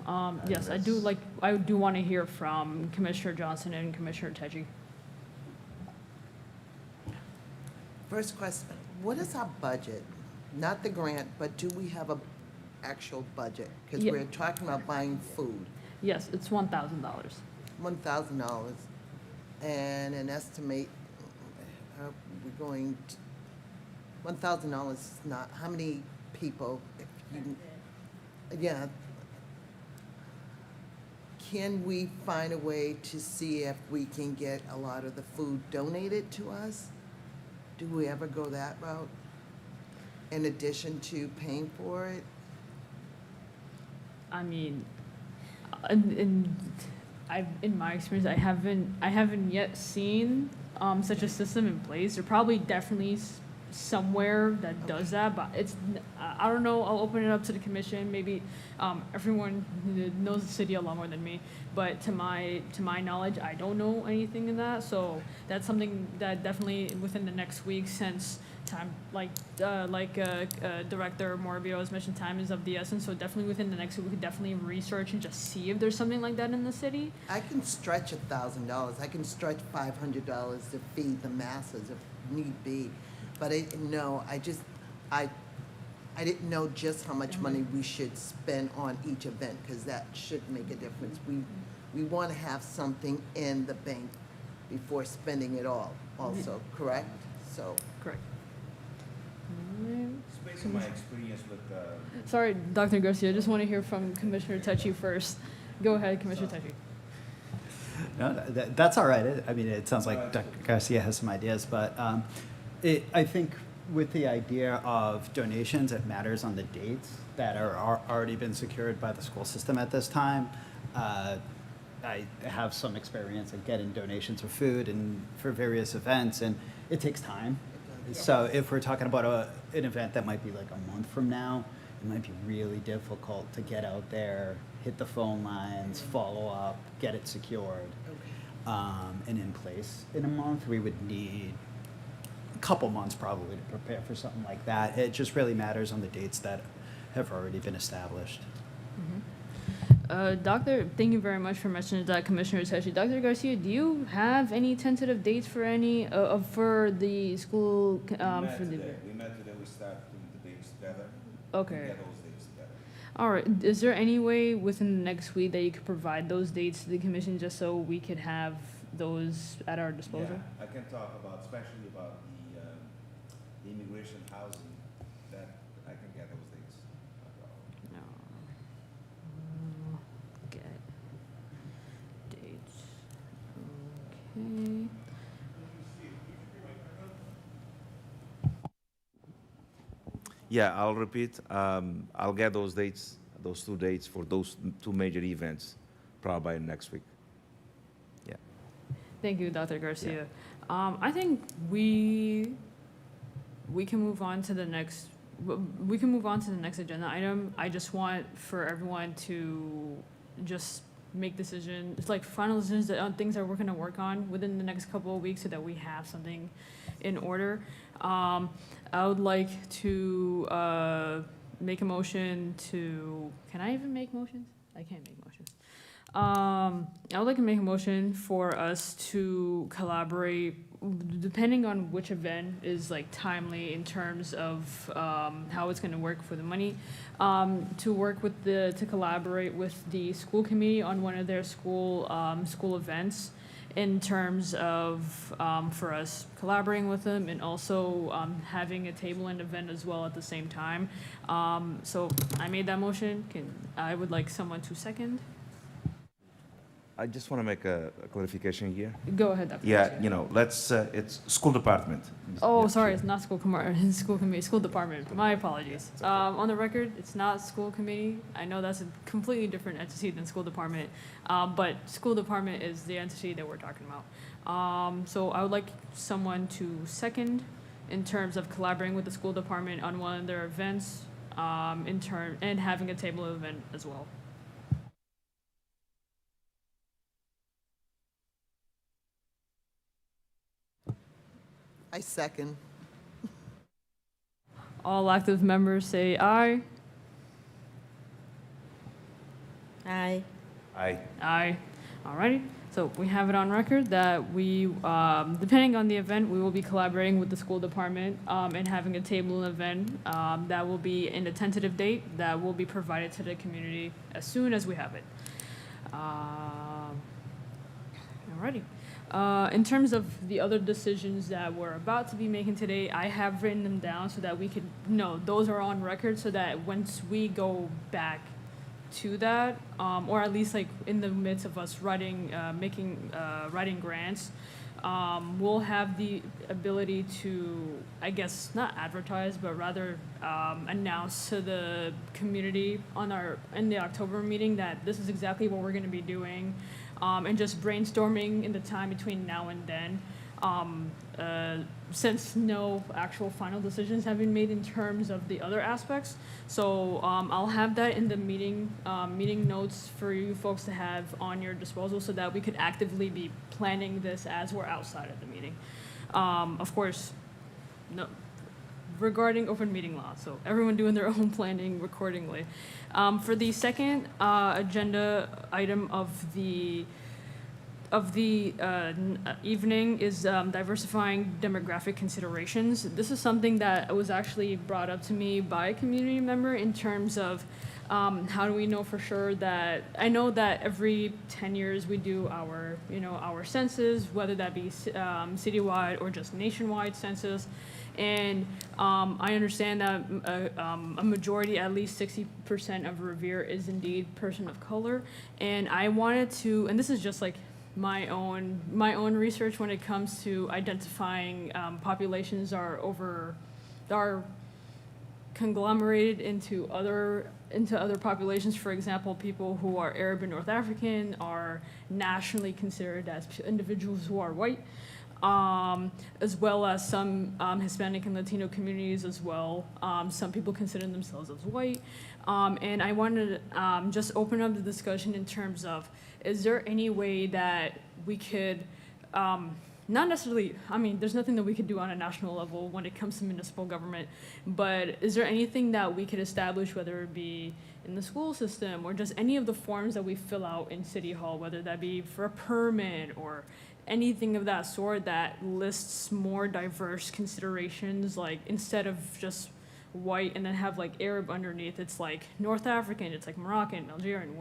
S1: Yes, I do want to hear from Commissioner Johnson and Commissioner Teji.
S3: First question, what is our budget? Not the grant, but do we have a actual budget? Because
S1: Yeah.
S3: we're talking about buying food,
S1: Yes, it's $1,000.
S3: $1,000, and an estimate, we're going, $1,000 is not, how many people, if you, yeah. Can we find a way to see if we can get a lot of the food donated to us? Do we ever go that route? In addition to paying for it?
S1: I mean, in my experience, I haven't yet seen such a system in place. There probably definitely somewhere that does that, but I don't know. I'll open it up to the commission. Maybe everyone knows the city a lot more than me, but to my knowledge, I don't know anything in that. So that's something that definitely within the next week, since time, Director Morabito has mentioned, time is of the essence. So definitely within the next week, we could definitely research and just see if there's something like that in the city.
S3: I can stretch $1,000. I can stretch $500 to feed the masses if need be. But I didn't know, I didn't know just how much money we should spend on each event, because that should make a difference. We want to have something in the bank before spending it all also, correct? So,
S1: Correct.
S2: It's based on my experience with,
S1: Sorry, Dr. Garcia, I just want to hear from Commissioner Techi first. Go ahead, Commissioner Techi.
S4: No, that's all right. I mean, it sounds like Dr. Garcia has some ideas, but I think with the idea of donations, it matters on the dates that are already been secured by the school system at this time. I have some experience in getting donations of food and for various events, and it takes time. So if we're talking about an event that might be like a month from now, it might be really difficult to get out there, hit the phone lines, follow up, get it secured, and in place. In a month, we would need a couple months probably to prepare for something like that. It just really matters on the dates that have already been established.
S1: Thank you very much for mentioning that, Commissioner Techi. Dr. Garcia, do you have any tentative dates for any for the school?
S2: we met today, we start putting the dates together.
S1: Okay.
S2: We get those dates together.
S1: All right. Is there any way within the next week that you could provide those dates to the commission, just so we could have those at our disposal?
S2: Yeah, I can talk about, especially about the immigration housing, that I can get those dates.
S1: No. Get dates. Okay.
S2: Yeah, I'll repeat. I'll get those dates, those 2 dates for those 2 major events, probably by next week. Yeah.
S1: Thank you, Dr. Garcia. I think we can move on to the next. We can move on to the next agenda item. I just want for everyone to just make decisions. It's like final decisions on things that we're going to work on within the next couple of weeks, so that we have something in order. I would like to make a motion to. Can I even make motions? I can't make motions. I would like to make a motion for us to collaborate, depending on which event is like timely in terms of how it's going to work for the money, to collaborate with the school committee on one of their school events, in terms of for us collaborating with them, and also having a table and event as well at the same time. So I made that motion. I would like someone to second.
S2: I just want to make a clarification here.
S1: Go ahead, Dr.
S2: Yeah,
S1: Garcia.
S2: you know, it's school department.
S1: Oh,
S2: Yeah,
S1: sorry,
S2: sure.
S1: it's not school committee, school department. My apologies. On the record, it's not school committee. I know that's a completely different entity than school department, but school department is the entity that we're talking about. So I would like someone to second in terms of collaborating with the school department on one of their events, and having a table event as well.
S3: I second.
S1: All active members say aye.
S6: Aye.
S2: I
S1: Aye. Alrighty. So we have it on record that we, depending on the event, we will be collaborating with the school department and having a table event that will be in a tentative date that will be provided to the community as soon as we have it. Alrighty. In terms of the other decisions that we're about to be making today, I have written them down so that we could know those are on record so that once we go back to that, or at least like in the midst of us writing grants, we'll have the ability to, I guess, not advertise, but rather announce to the community in the October meeting that this is exactly what we're going to be doing, and just brainstorming in the time between now and then. Since no actual final decisions have been made in terms of the other aspects. So I'll have that in the meeting notes for you folks to have on your disposal so that we could actively be planning this as we're outside of the meeting. Of course, no, regarding open meeting law, so everyone doing their own planning accordingly. For the second agenda item of the evening is diversifying demographic considerations. This is something that was actually brought up to me by a community member in terms of how do we know for sure that, I know that every 10 years we do our census, whether that be citywide or just nationwide census. And I understand that a majority, at least 60% of Revere is indeed person of color. And I wanted to, and this is just like my own research when it comes to identifying populations are conglomerated into other populations. For example, people who are Arab and North African are nationally considered as individuals who are white, as well as some Hispanic and Latino communities as well. Some people consider themselves as white. And I wanted to just open up the discussion in terms of, is there any way that we could, not necessarily, I mean, there's nothing that we could do on a national level when it comes to municipal government, but is there anything that we could establish, whether it be in the school system or just any of the forms that we fill out in City Hall, whether that be for a permit or anything of that sort that lists more diverse considerations, like instead of just white and then have like Arab underneath, it's like North African, it's like Moroccan, Algerian,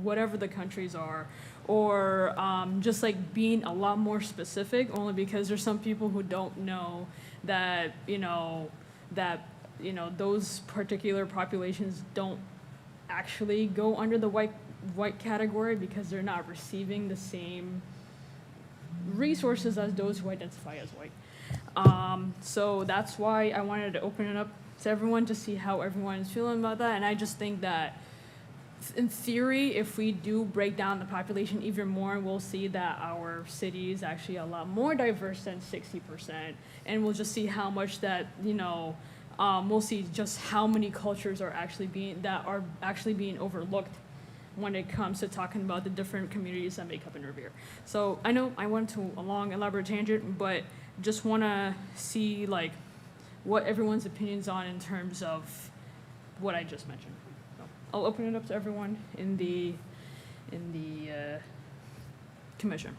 S1: whatever the countries are, or just like being a lot more specific, only because there's some people who don't know that those particular populations don't actually go under the white category because they're not receiving the same resources as those who identify as white. So that's why I wanted to open it up to everyone to see how everyone is feeling about that. And I just think that in theory, if we do break down the population even more, we'll see that our city is actually a lot more diverse than 60%. And we'll just see how much that, we'll see just how many cultures are actually being overlooked when it comes to talking about the different communities that make up in Revere. So I know I went to a long, elaborate tangent, but just want to see like what everyone's opinions on in terms of what I just mentioned. So I'll open it up to everyone in the commission.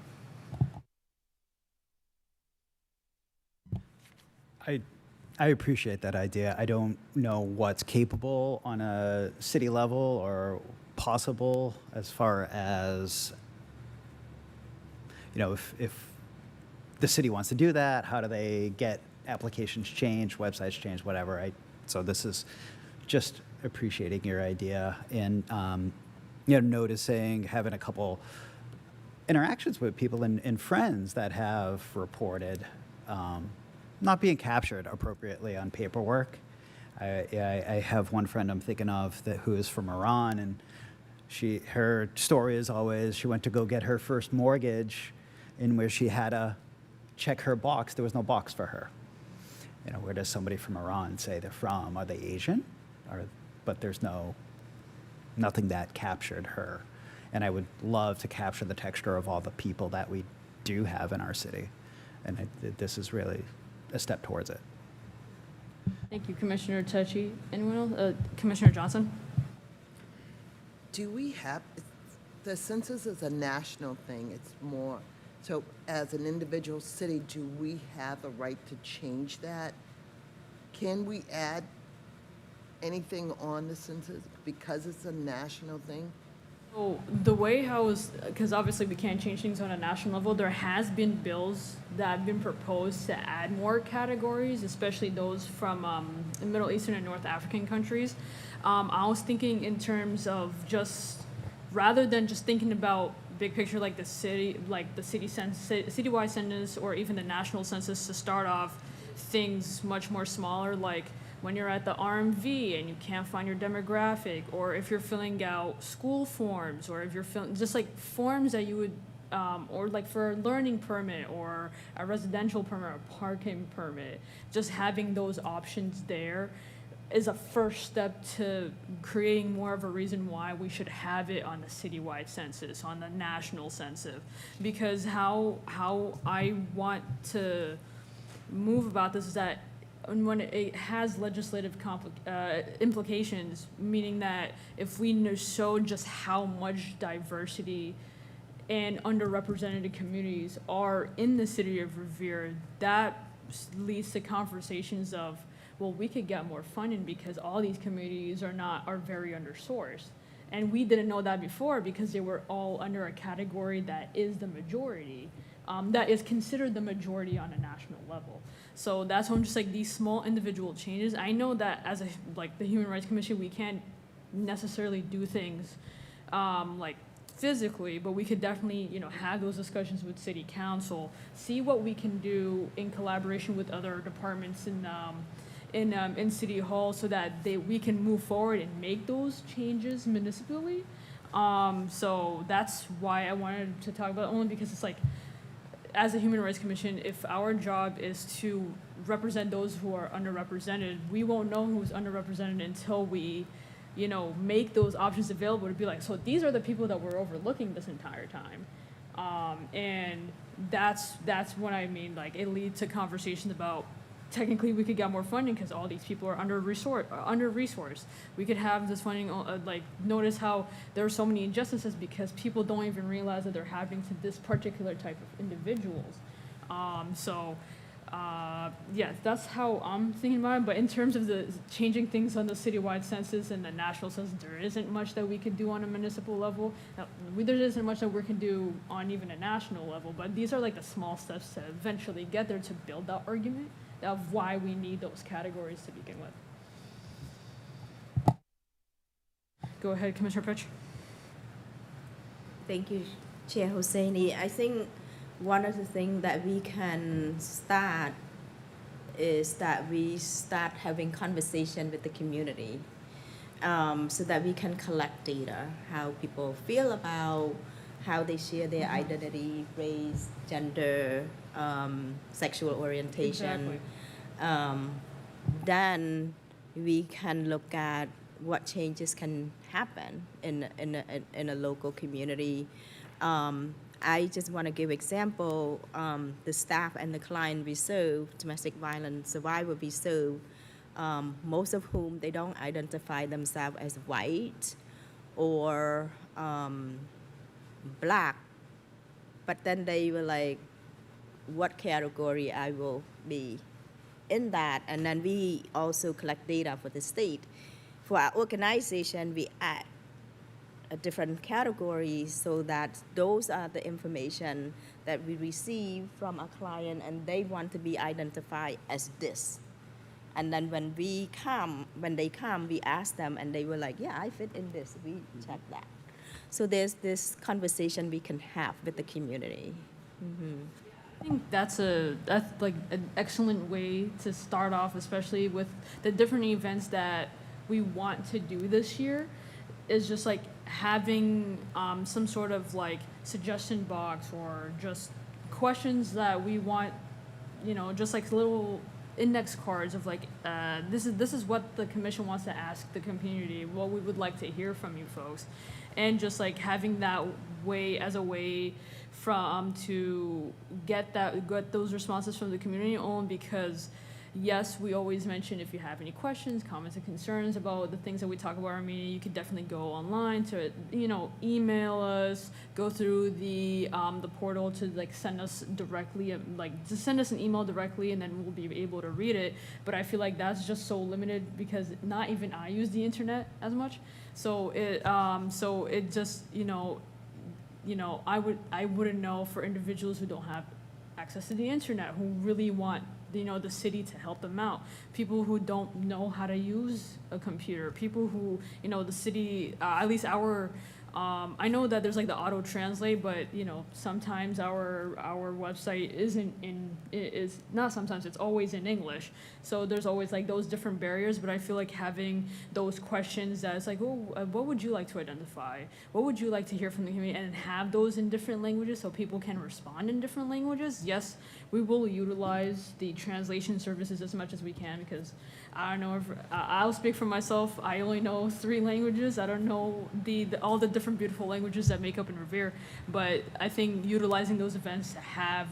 S4: I appreciate that idea. I don't know what's capable on a city level or possible as far as, if the city wants to do that, how do they get applications changed, websites changed, whatever. So this is just appreciating your idea and, noticing, having a couple interactions with people and friends that have reported not being captured appropriately on paperwork. I have one friend I'm thinking of who is from Iran, and her story is always she went to go get her first mortgage, in where she had to check her box. There was no box for her. Where does somebody from Iran say they're from? Are they Asian? but there's nothing that captured her. And I would love to capture the texture of all the people that we do have in our city. And this is really a step towards it.
S1: Thank you, Commissioner Techi. Anyone else? Commissioner Johnson?
S3: Do we have, the census is a national thing, it's more, so as an individual city, do we have the right to change that? Can we add anything on the census because it's a national thing?
S1: So the way how is, because obviously we can't change things on a national level, there has been bills that have been proposed to add more categories, especially those from Middle Eastern and North African countries. I was thinking in terms of just, rather than just thinking about big picture like the city, like the citywide census or even the national census, to start off things much more smaller, like when you're at the RMV and you can't find your demographic, or if you're filling out school forms, or if you're filling, just like forms that you would, or like for a learning permit or a residential permit or a parking permit, just having those options there is a first step to creating more of a reason why we should have it on the citywide census, on the national census. Because how I want to move about this is that when it has legislative implications, meaning that if we show just how much diversity and underrepresented communities are in the city of Revere, that leads to conversations of, well, we could get more funding because all these communities are very undersourced. And we didn't know that before because they were all under a category that is the majority, that is considered the majority on a national level. So that's when just like these small individual changes. I know that as like the Human Rights Commission, we can't necessarily do things like physically, but we could definitely, have those discussions with City Council, see what we can do in collaboration with other departments in City Hall, so that we can move forward and make those changes municipally. So that's why I wanted to talk about it, only because it's like, as a Human Rights Commission, if our job is to represent those who are underrepresented, we won't know who's underrepresented until we, make those options available to be like, so these are the people that we're overlooking this entire time. And that's what I mean, like it leads to conversations about, technically we could get more funding because all these people are under-resourced. We could have this funding, like notice how there are so many injustices because people don't even realize that they're happening to this particular type of individuals. Yeah, that's how I'm thinking about it. But in terms of the changing things on the citywide census and the national census, there isn't much that we could do on a municipal level. There isn't much that we can do on even a national level. But these are like the small steps to eventually get there, to build that argument of why we need those categories to begin with. Go ahead, Commissioner Pitch.
S6: Thank you, Chair Hosseini. I think one of the things that we can start is that we start having conversation with the community, so that we can collect data, how people feel about how they share their identity, race, gender, sexual orientation.
S1: Exactly.
S6: Then we can look at what changes can happen in a local community. I just want to give example, the staff and the client we serve, domestic violence survivor we serve, most of whom they don't identify themselves as white or black, but then they were like, what category I will be in that. And then we also collect data for the state. For our organization, we add a different categories so that those are the information that we receive from a client and they want to be identified as this. And then when they come, we ask them and they were like, yeah, I fit in this, we check that. So there's this conversation we can have with the community. Mm-hmm.
S1: I think that's like an excellent way to start off, especially with the different events that we want to do this year, is just like having some sort of like suggestion box or just questions that we want, just like little index cards of like, this is what the commission wants to ask the community, what we would like to hear from you folks, and just like having that way as a way from to get those responses from the community on, because yes, we always mention if you have any questions, comments, and concerns about the things that we talk about in our meeting, you could definitely go online to, email us, go through the portal to like send us directly, just send us an email directly, and then we'll be able to read it. But I feel like that's just so limited because not even I use the internet as much, so it just I wouldn't know for individuals who don't have access to the internet, who really want the city to help them out, people who don't know how to use a computer, people who the city, at least our I know that there's like the auto translate, but sometimes our website is not sometimes, it's always in English, so there's always like those different barriers. But I feel like having those questions that it's like, what would you like to identify, what would you like to hear from the community, and have those in different languages so people can respond in different languages. Yes, we will utilize the translation services as much as we can, because I don't know if I'll speak for myself. I only know 3 languages. I don't know all the different beautiful languages that make up in Revere. But I think utilizing those events to have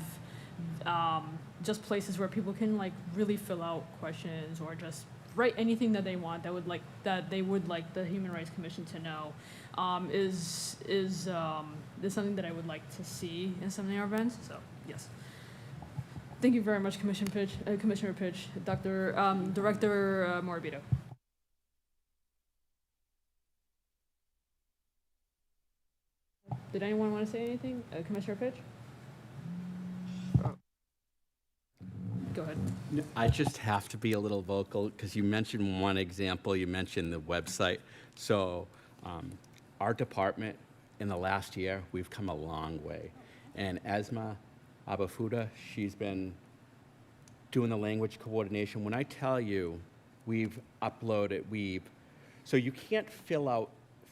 S1: just places where people can like really fill out questions or just write anything that they want that they would like the Human Rights Commission to know is something that I would like to see in some of our events. So yes. Thank you very much, Commissioner Pitch, Director Morabito. Did anyone want to say anything? Commissioner Pitch? Go ahead.
S5: I just have to be a little vocal because you mentioned one example. You mentioned the website. So our department, in the last year, we've come a long way. And Asma Abafuda, she's been doing the language coordination. When I tell you we've uploaded, so you can't fill out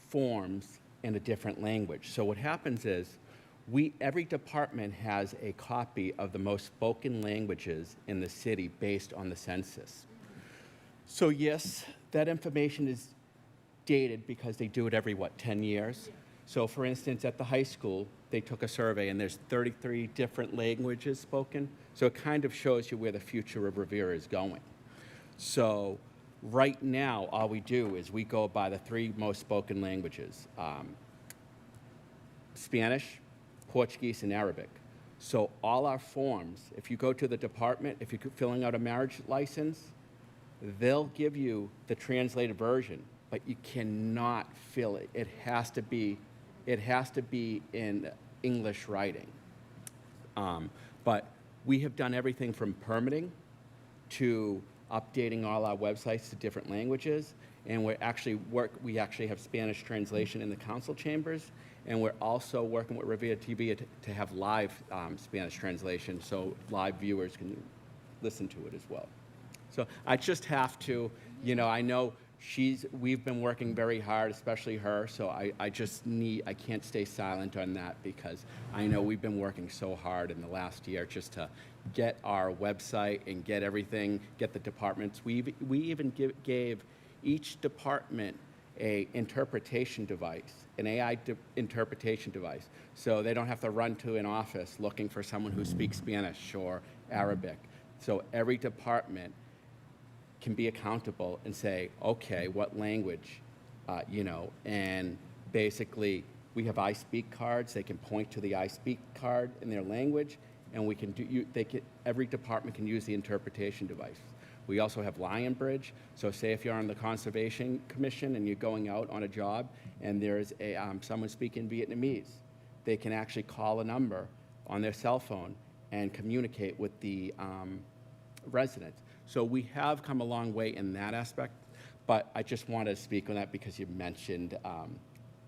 S5: forms in a different language. So what happens is every department has a copy of the most spoken languages in the city based on the census. So yes, that information is dated because they do it every, 10 years? So for instance, at the high school, they took a survey and there's 33 different languages spoken. So it kind of shows you where the future of Revere is going. So right now, all we do is we go by the 3 most spoken languages, Spanish, Portuguese, and Arabic. So all our forms, if you go to the department, if you're filling out a marriage license, they'll give you the translated version, but you cannot fill it. It has to be in English writing. But we have done everything from permitting to updating all our websites to different languages, and we actually have Spanish translation in the council chambers, and we're also working with Revere TV to have live Spanish translation so live viewers can listen to it as well. So I just have to, I know we've been working very hard, especially her, so I can't stay silent on that because I know we've been working so hard in the last year just to get our website and get the departments. We even gave each department an interpretation device, an AI interpretation device, so they don't have to run to an office looking for someone who speaks Spanish or Arabic. So every department can be accountable and say, okay, what language, and basically we have I Speak cards. They can point to the I Speak card in their language, and every department can use the interpretation device. We also have Lionbridge. So say if you're on the Conservation Commission and you're going out on a job and there's someone speaking Vietnamese, they can actually call a number on their cell phone and communicate with the residents. So we have come a long way in that aspect, but I just wanted to speak on that because you mentioned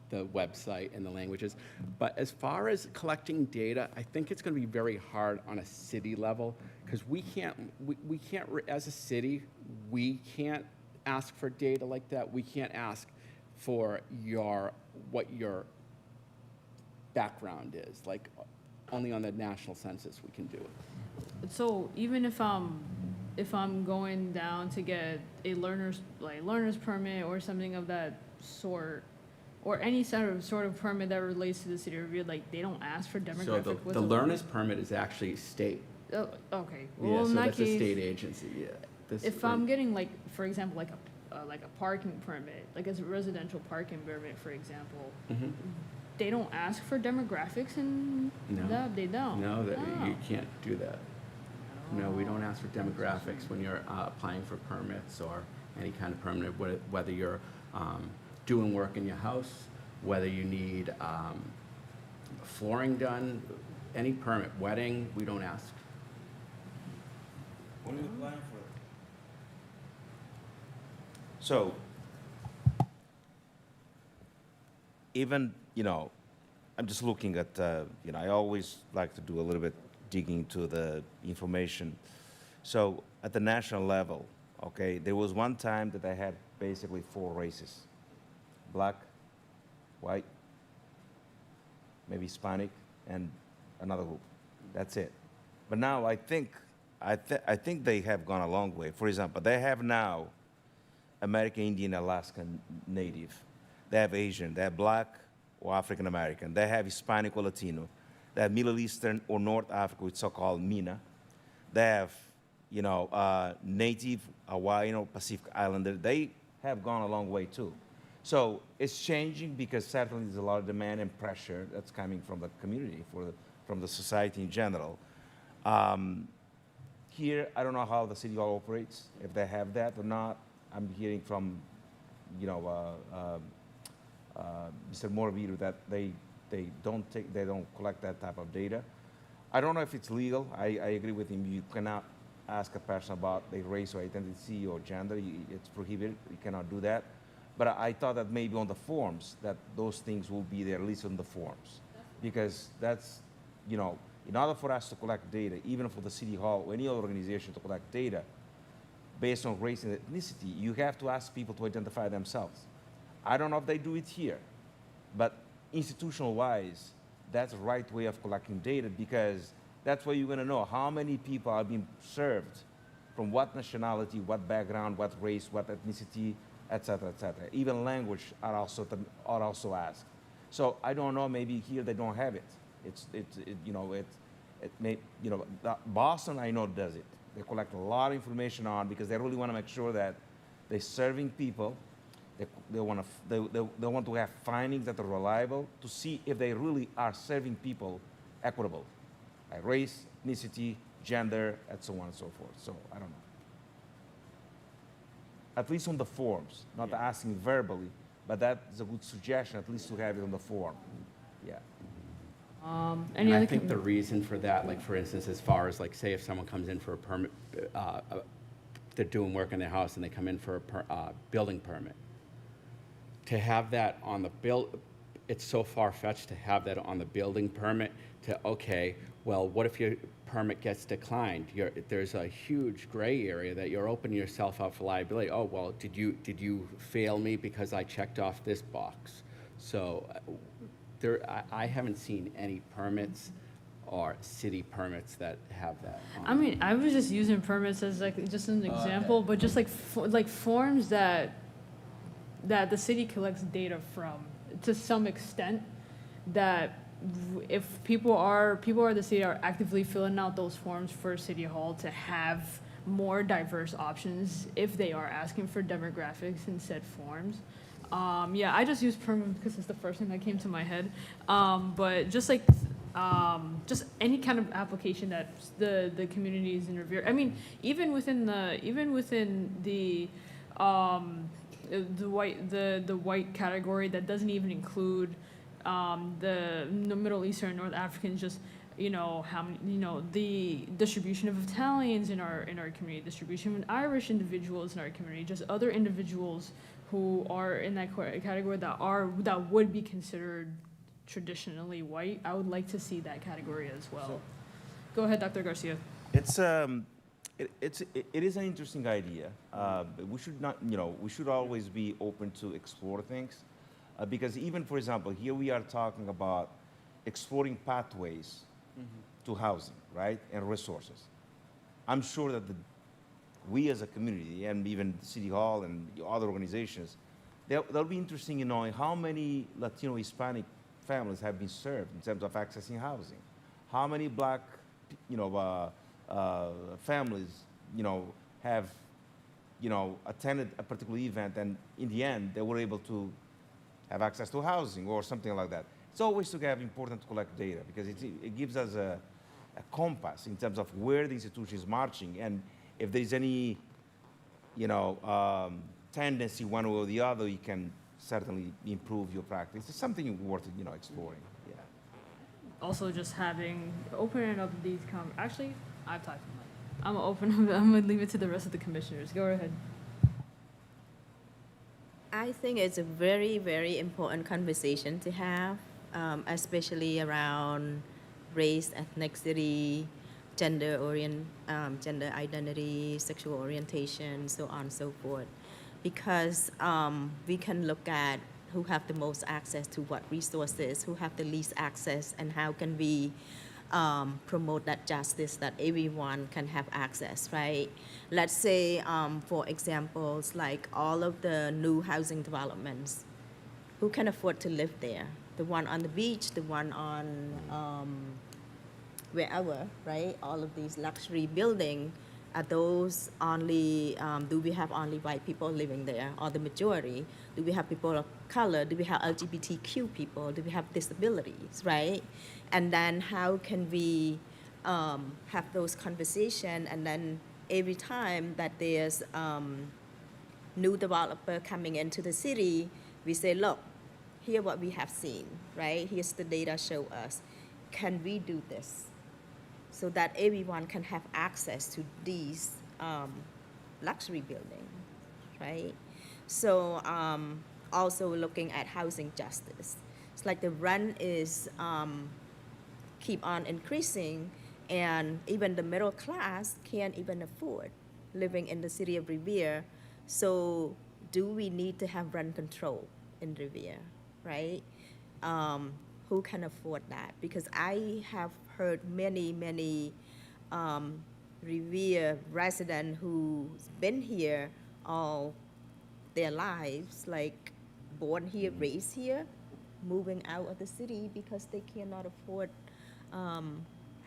S5: the website and the languages. But as far as collecting data, I think it's going to be very hard on a city level because we can't, as a city, we can't ask for data like that. We can't ask for what your background is. Like only on the national census we can do it.
S1: So even if if I'm going down to get a learner's permit or something of that sort, or any sort of permit that relates to the city of Revere, like they don't ask for
S5: So
S1: demographic. what's
S5: the learner's permit is actually state.
S1: Oh, okay.
S5: Yeah,
S1: Well, in
S5: so
S1: that
S5: that's a
S1: case,
S5: state agency, yeah. This-
S1: if I'm getting like, for example, like a parking permit, like as a residential parking permit, for example,
S5: Mhm.
S1: they don't ask for demographics and
S5: No.
S1: that they don't.
S5: No, that you
S1: Oh.
S5: can't do that. No, we don't ask for demographics when you're applying for permits or any kind of permit, whether you're doing work in your house, whether you need flooring done, any permit, wedding, we don't ask.
S2: When are you applying for it? So, even, I'm just looking at, I always like to do a little bit digging into the information. So, at the national level, okay, there was one time that I had basically 4 races: black, white, maybe Hispanic, and another group. That's it. But now I think they have gone a long way. For example, they have now American Indian, Alaskan Native. They have Asian. They have Black or African American. They have Hispanic or Latino. They have Middle Eastern or North Africa, which is so-called MENA. They have, Native Hawaiian or Pacific Islander. They have gone a long way too. So it's changing because certainly there's a lot of demand and pressure that's coming from the community, from the society in general. Here, I don't know how the city hall operates, if they have that or not. I'm hearing from, Mr. Moravito that they don't collect that type of data. I don't know if it's legal. I agree with him. You cannot ask a person about their race or identity or gender. It's prohibited. You cannot do that. But I thought that maybe on the forms, that those things will be there, at least on the forms. Because that's, in order for us to collect data, even for the city hall or any other organization to collect data based on race and ethnicity, you have to ask people to identify themselves. I don't know if they do it here, but institutional-wise, that's the right way of collecting data, because that's where you're going to know how many people are being served, from what nationality, what background, what race, what ethnicity, et cetera, et cetera. Even language are also asked. So I don't know, maybe here they don't have it. Boston, I know, does it. They collect a lot of information on, because they really want to make sure that they're serving people. They want to have findings that are reliable to see if they really are serving people equitable, like race, ethnicity, gender, and so on and so forth. So I don't know. At least on the forms, not asking verbally, but that's a good suggestion, at least to have it on the form. Yeah.
S1: Any
S5: And I
S1: other
S5: think the reason for that, like for instance, as far as like, say if someone comes in for a permit, they're doing work in their house and they come in for a building permit. To have that on the it's so far-fetched to have that on the building permit to, okay, well, what if your permit gets declined? There's a huge gray area that you're opening yourself up for liability. Oh, well, did you fail me because I checked off this box? So I haven't seen any permits or city permits that have that on
S1: I mean, I was just using permits as like just an example, but just like forms that the city collects data from to some extent, that if people the city are actively filling out those forms for City Hall to have more diverse options if they are asking for demographics in said forms. Yeah, I just use permit because it's the first thing that came to my head. But just like just any kind of application that the communities in Revere. I mean, even within the white category, that doesn't even include the Middle Eastern, North Africans. Just how many, the distribution of Italians in our community, distribution of Irish individuals in our community, just other individuals who are in that category that would be considered traditionally white. I would like to see that category as well. Go ahead, Dr. Garcia.
S2: It is an interesting idea. We should not, we should always be open to explore things, because even, for example, here we are talking about exploring pathways to housing, right, and resources. I'm sure that we as a community, and even City Hall and other organizations, they'll be interested in knowing how many Latino Hispanic families have been served in terms of accessing housing. How many black, families, have, attended a particular event, and in the end, they were able to have access to housing or something like that. It's always important to collect data because it gives us a compass in terms of where the institution is marching, and if there's any, tendency one way or the other, you can certainly improve your practice. It's something worth, exploring. Yeah.
S1: Also, just opening up these actually, I've talked too much. I'm gonna leave it to the rest of the commissioners. Go ahead.
S6: I think it's a very, very important conversation to have, especially around race, ethnicity, gender identity, sexual orientation, so on and so forth. Because we can look at who have the most access to what resources, who have the least access, and how can we promote that justice that everyone can have access, right? Let's say, for examples, like all of the new housing developments, who can afford to live there? The one on the beach, the one on wherever, right? All of these luxury buildings, are those only, do we have only white people living there, or the majority? Do we have people of color? Do we have LGBTQ people? Do we have disabilities, right? And then how can we have those conversations, and then every time that there's new developer coming into the city, we say, look, here what we have seen, right? Here's the data show us. Can we do this? So that everyone can have access to these luxury buildings, right? So also looking at housing justice. It's like the rent is keep on increasing, and even the middle class can't even afford living in the city of Revere. So do we need to have rent control in Revere, right? Who can afford that? Because I have heard many Revere residents who's been here all their lives, like born here, raised here, moving out of the city because they cannot afford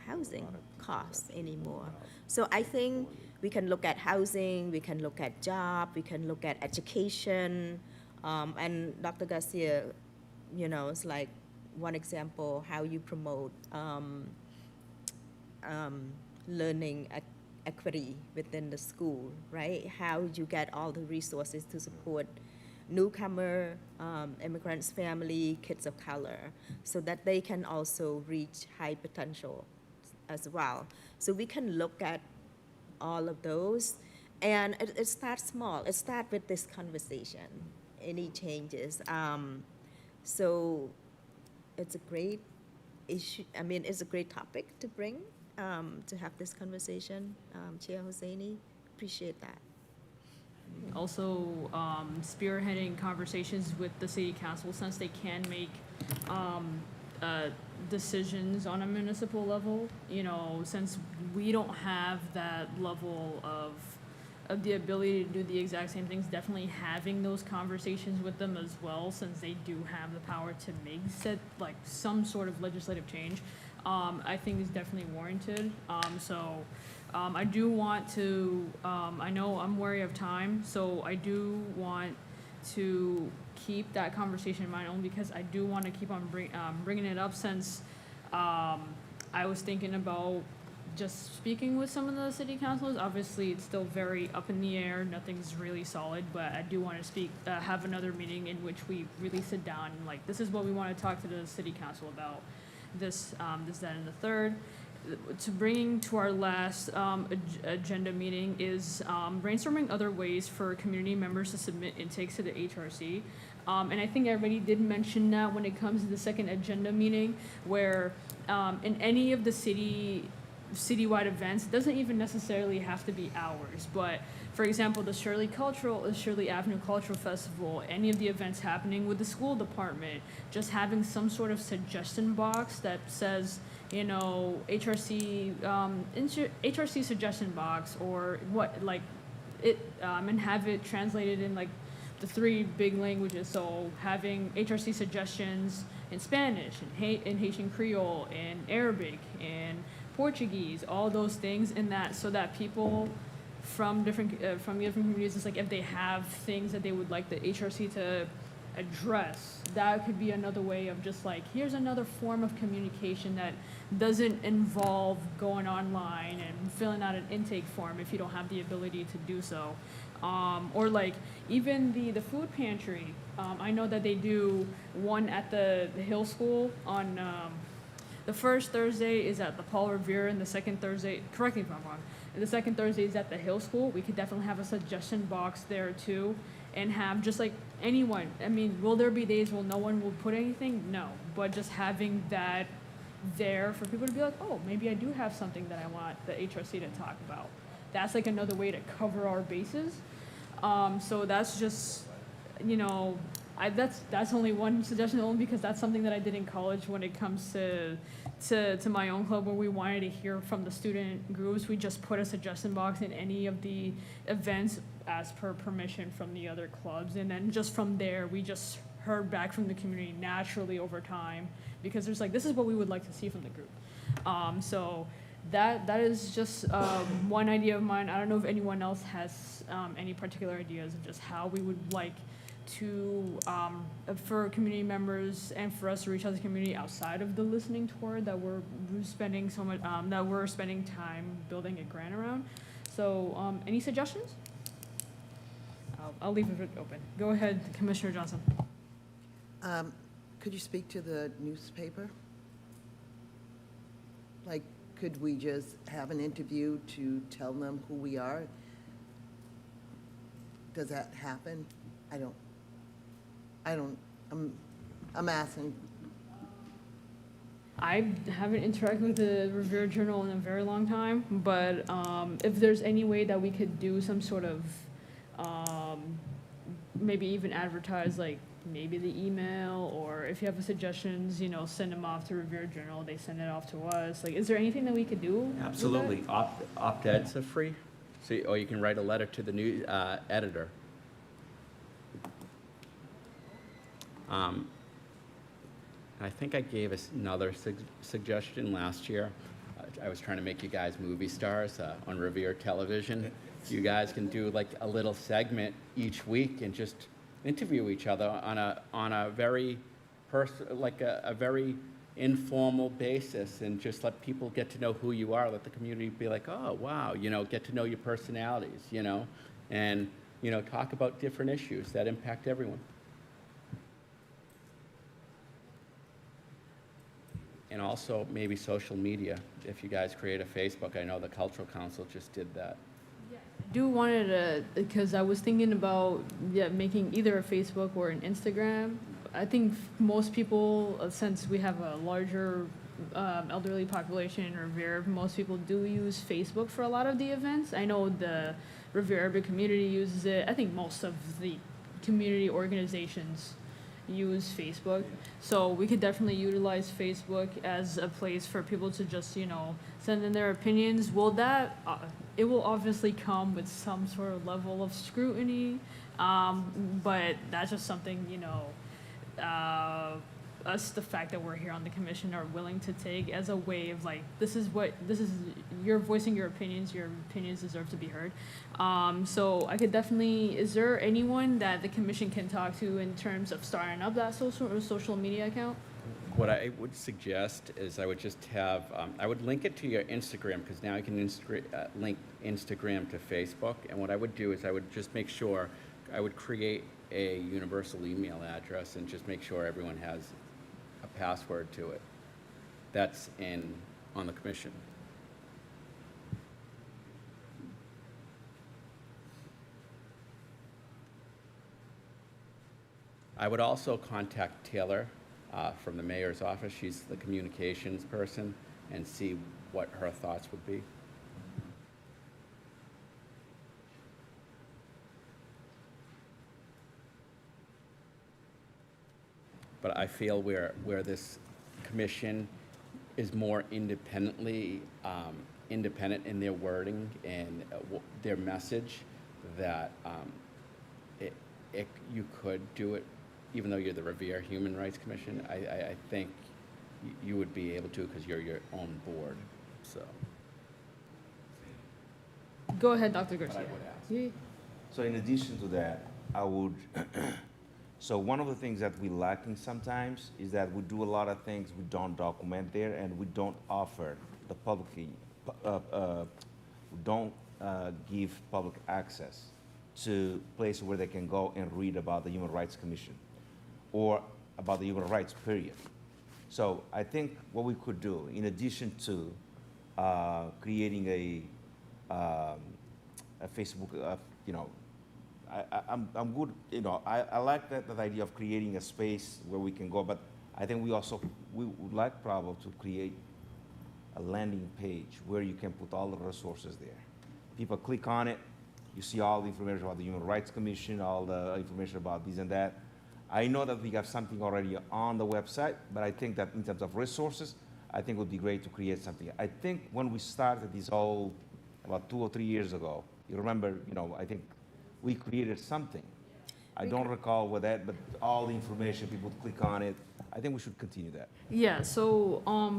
S6: housing costs anymore. So I think we can look at housing, we can look at job, we can look at education, and Dr. Garcia, it's like one example how you promote learning equity within the school, right? How you get all the resources to support newcomer, immigrants, family, kids of color, so that they can also reach high potential as well. So we can look at all of those, and it starts small. It starts with this conversation, any changes. So it's a great issue. I mean, it's a great topic to bring, to have this conversation. Chair Hosseini, appreciate that.
S1: Also, spearheading conversations with the city council, since they can make decisions on a municipal level, since we don't have that level of the ability to do the exact same things, definitely having those conversations with them as well, since they do have the power to make some sort of legislative change, I think is definitely warranted. I do want to, I know I'm wary of time, so I do want to keep that conversation in mind, only because I do want to keep on bringing it up, since I was thinking about just speaking with some of the city councilors. Obviously, it's still very up in the air. Nothing's really solid, but I do want to have another meeting in which we really sit down and this is what we want to talk to the city council about. This, that, and the third. To bringing to our last agenda meeting is brainstorming other ways for community members to submit intakes to the HRC. And I think everybody did mention that when it comes to the second agenda meeting, where in any of the citywide events, it doesn't even necessarily have to be ours, but for example, the Shirley Avenue Cultural Festival, any of the events happening with the school department, just having some sort of suggestion box that says, HRC suggestion box, or it and have it translated in like the 3 big languages. So having HRC suggestions in Spanish, in Haitian Creole, in Arabic, in Portuguese, all those things in that, so that people from the different communities, it's like if they have things that they would like the HRC to address, that could be another way of just like, here's another form of communication that doesn't involve going online and filling out an intake form if you don't have the ability to do so. Or like even the food pantry. I know that they do one at the Hill School on the first Thursday is at the Paul Revere, and the second Thursday, correct me if I'm wrong, and the second Thursday is at the Hill School. We could definitely have a suggestion box there too, and have just like anyone. I mean, will there be days where no one will put anything? No, but just having that there for people to be like, oh, maybe I do have something that I want the HRC to talk about. That's like another way to cover our bases. So that's just, you know, that's only one suggestion, only because that's something that I did in college when it comes to my own club, where we wanted to hear from the student groups. We just put a suggestion box in any of the events as per permission from the other clubs, and then just from there we just heard back from the community naturally over time, because there's like, this is what we would like to see from the group. So that is just one idea of mine. I don't know if anyone else has any particular ideas of just how we would like to, for community members and for us to reach out to the community outside of the listening tour that we're spending so much, that we're spending time building a grant around. So any suggestions? I'll leave it open. Go ahead, Commissioner Johnson.
S3: Could you speak to the newspaper? Like, could we just have an interview to tell them who we are? Does that happen? I'm asking.
S1: I haven't interacted with the Revere Journal in a very long time, but if there's any way that we could do some sort of, maybe even advertise, like maybe the email, or if you have suggestions, you know, send them off to Revere Journal, they send it off to us. Like, is there anything that we could do with that?
S5: Absolutely. Op-eds are free, so, or you can write a letter to the new editor. I think I gave us another suggestion last year. I was trying to make you guys movie stars on Revere Television. You guys can do like a little segment each week and just interview each other on a very a very informal basis, and just let people get to know who you are. Let the community be like, oh wow, you know, get to know your personalities, you know, and you know, talk about different issues that impact everyone. And also maybe social media. If you guys create a Facebook, I know the Cultural Council just did that.
S1: I do wanted to, because I was thinking about making either a Facebook or an Instagram. I think most people, since we have a larger elderly population in Revere, most people do use Facebook for a lot of the events. I know the Revere Urban community uses it. I think most of the community organizations use Facebook. So we could definitely utilize Facebook as a place for people to just, you know, send in their opinions. Will that, it will obviously come with some sort of level of scrutiny, but that's just something, you know, the fact that we're here on the commission are willing to take as a way of like, this is you're voicing your opinions deserve to be heard. So I could definitely, is there anyone that the commission can talk to in terms of starting up that social media account?
S5: What I would suggest is I would just have, I would link it to your Instagram, because now you can link Instagram to Facebook. And what I would do is I would just make sure, I would create a universal email address and just make sure everyone has a password to it. That's on the commission. I would also contact Taylor from the mayor's office. She's the communications person, and see what her thoughts would be. But I feel where this commission is more independent in their wording and their message, that you could do it, even though you're the Revere Human Rights Commission. I think you would be able to because you're your own board, so.
S1: Go ahead, Dr.
S5: But I
S1: Garcia.
S5: would ask.
S1: Yeah.
S2: So in addition to that, I would, so one of the things that we lacking sometimes is that we do a lot of things we don't document there and we don't offer the public, we don't give public access to places where they can go and read about the Human Rights Commission or about the human rights, period. So I think what we could do, in addition to creating a Facebook, I'm good, I like that idea of creating a space where we can go, but I think we would like Bravo to create a landing page where you can put all the resources there. People click on it, you see all the information about the Human Rights Commission, all the information about this and that. I know that we have something already on the website, but I think that in terms of resources, I think it would be great to create something. I think when we started this all about 2 or 3 years ago, you remember, I think we created something. I don't recall what that, but all the information, people would click on it. I think we should continue that.
S1: Yeah, so I'll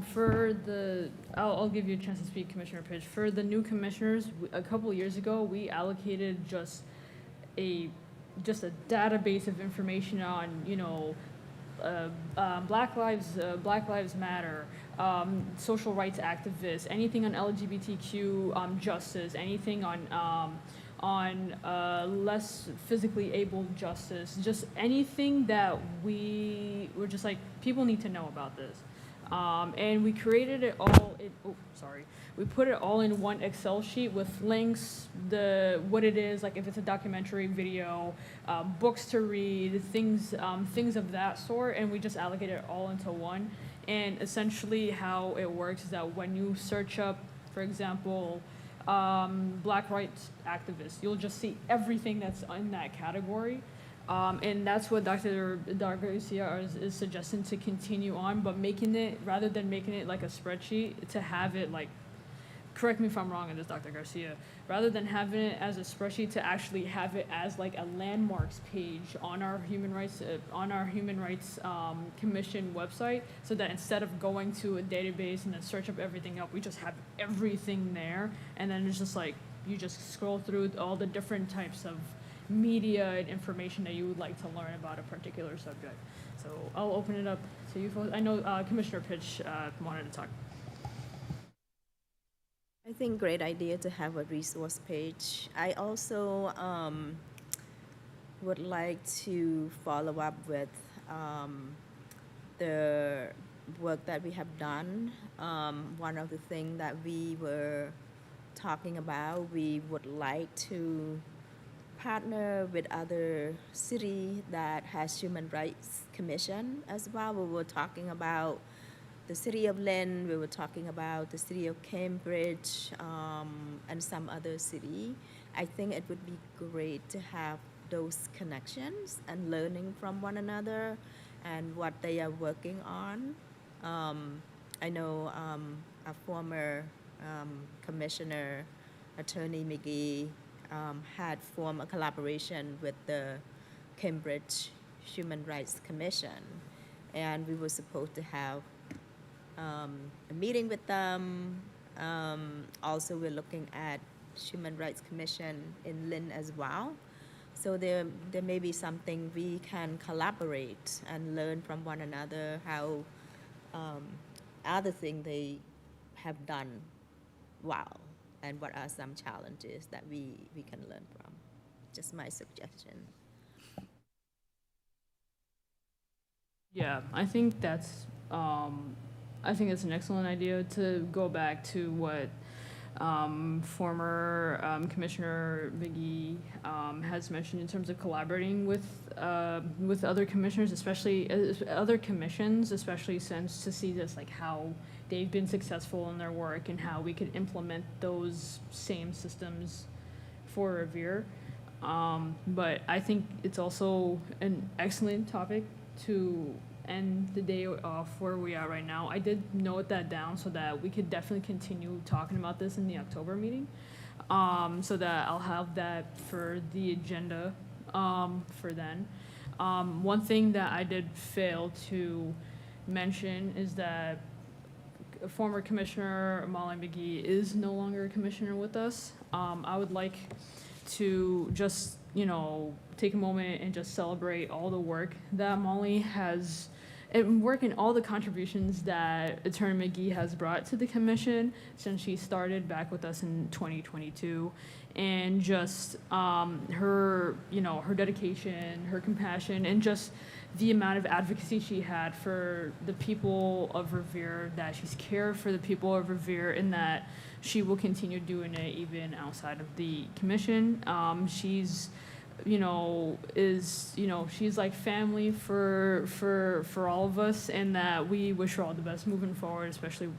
S1: give you a chance to speak, Commissioner Pitch. For the new commissioners, a couple of years ago, we allocated just a database of information on, Black Lives Matter, social rights activists, anything on LGBTQ justice, anything on less physically abled justice, just anything that we were just like, people need to know about this. And we created it all we put it all in one Excel sheet with links, what it is, like if it's a documentary, video, books to read, things of that sort, and we just allocated it all into one. And essentially how it works is that when you search up, for example, Black rights activists, you'll just see everything that's in that category. And that's what Dr. Garcia is suggesting to continue on, but rather than making it like a spreadsheet, to have it like, correct me if I'm wrong on this, Dr. Garcia, rather than having it as a spreadsheet, to actually have it as like a landmarks page on our Human Rights Commission website, so that instead of going to a database and then search up everything up, we just have everything there, and then it's just like, you just scroll through all the different types of media and information that you would like to learn about a particular subject. So I'll open it up to you folks. I know Commissioner Pitch wanted to talk.
S6: I think great idea to have a resource page. I also would like to follow up with the work that we have done. One of the things that we were talking about, we would like to partner with other city that has human rights commission as well. We were talking about the city of Lynn, we were talking about the city of Cambridge, and some other city. I think it would be great to have those connections and learning from one another and what they are working on. I know a former commissioner, Attorney McGee, had formed a collaboration with the Cambridge Human Rights Commission, and we were supposed to have a meeting with them. Also, we're looking at Human Rights Commission in Lynn as well. So there may be something we can collaborate and learn from one another, how other things they have done well, and what are some challenges that we can learn from. Just my suggestion.
S1: Yeah, I think that's an excellent idea to go back to what former Commissioner McGee has mentioned in terms of collaborating with other commissioners, especially other commissions, especially since to see just like how they've been successful in their work and how we could implement those same systems for Revere. But I think it's also an excellent topic to end the day off where we are right now. I did note that down so that we could definitely continue talking about this in the October meeting. So that I'll have that for the agenda for then. One thing that I did fail to mention is that former Commissioner Molly McGee is no longer a commissioner with us. I would like to just, take a moment and just celebrate all the work that Molly has, and work and all the contributions that Attorney McGee has brought to the commission since she started back with us in 2022. And just her, her dedication, her compassion, and just the amount of advocacy she had for the people of Revere, that she's cared for the people of Revere, and that she will continue doing it even outside of the commission. She's, she's like family for all of us, and that we wish her all the best moving forward, especially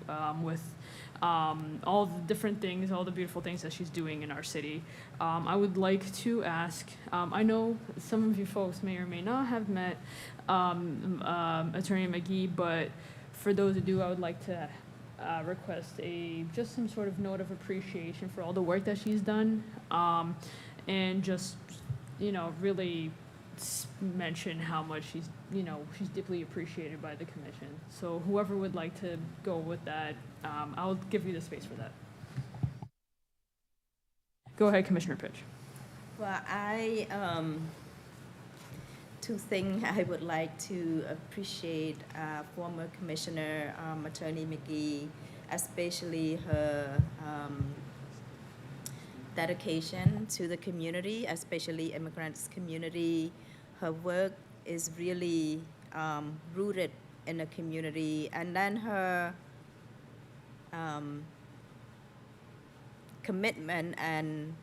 S1: with all the different things, all the beautiful things that she's doing in our city. I would like to ask, I know some of you folks may or may not have met Attorney McGee, but for those who do, I would like to request just some sort of note of appreciation for all the work that she's done, and just, really mention how much she's deeply appreciated by the commission. So whoever would like to go with that, I'll give you the space for that. Go ahead, Commissioner Pitch.
S6: Well, two things I would like to appreciate former Commissioner Attorney McGee, especially her dedication to the community, especially immigrants community. Her work is really rooted in the community, and then her commitment and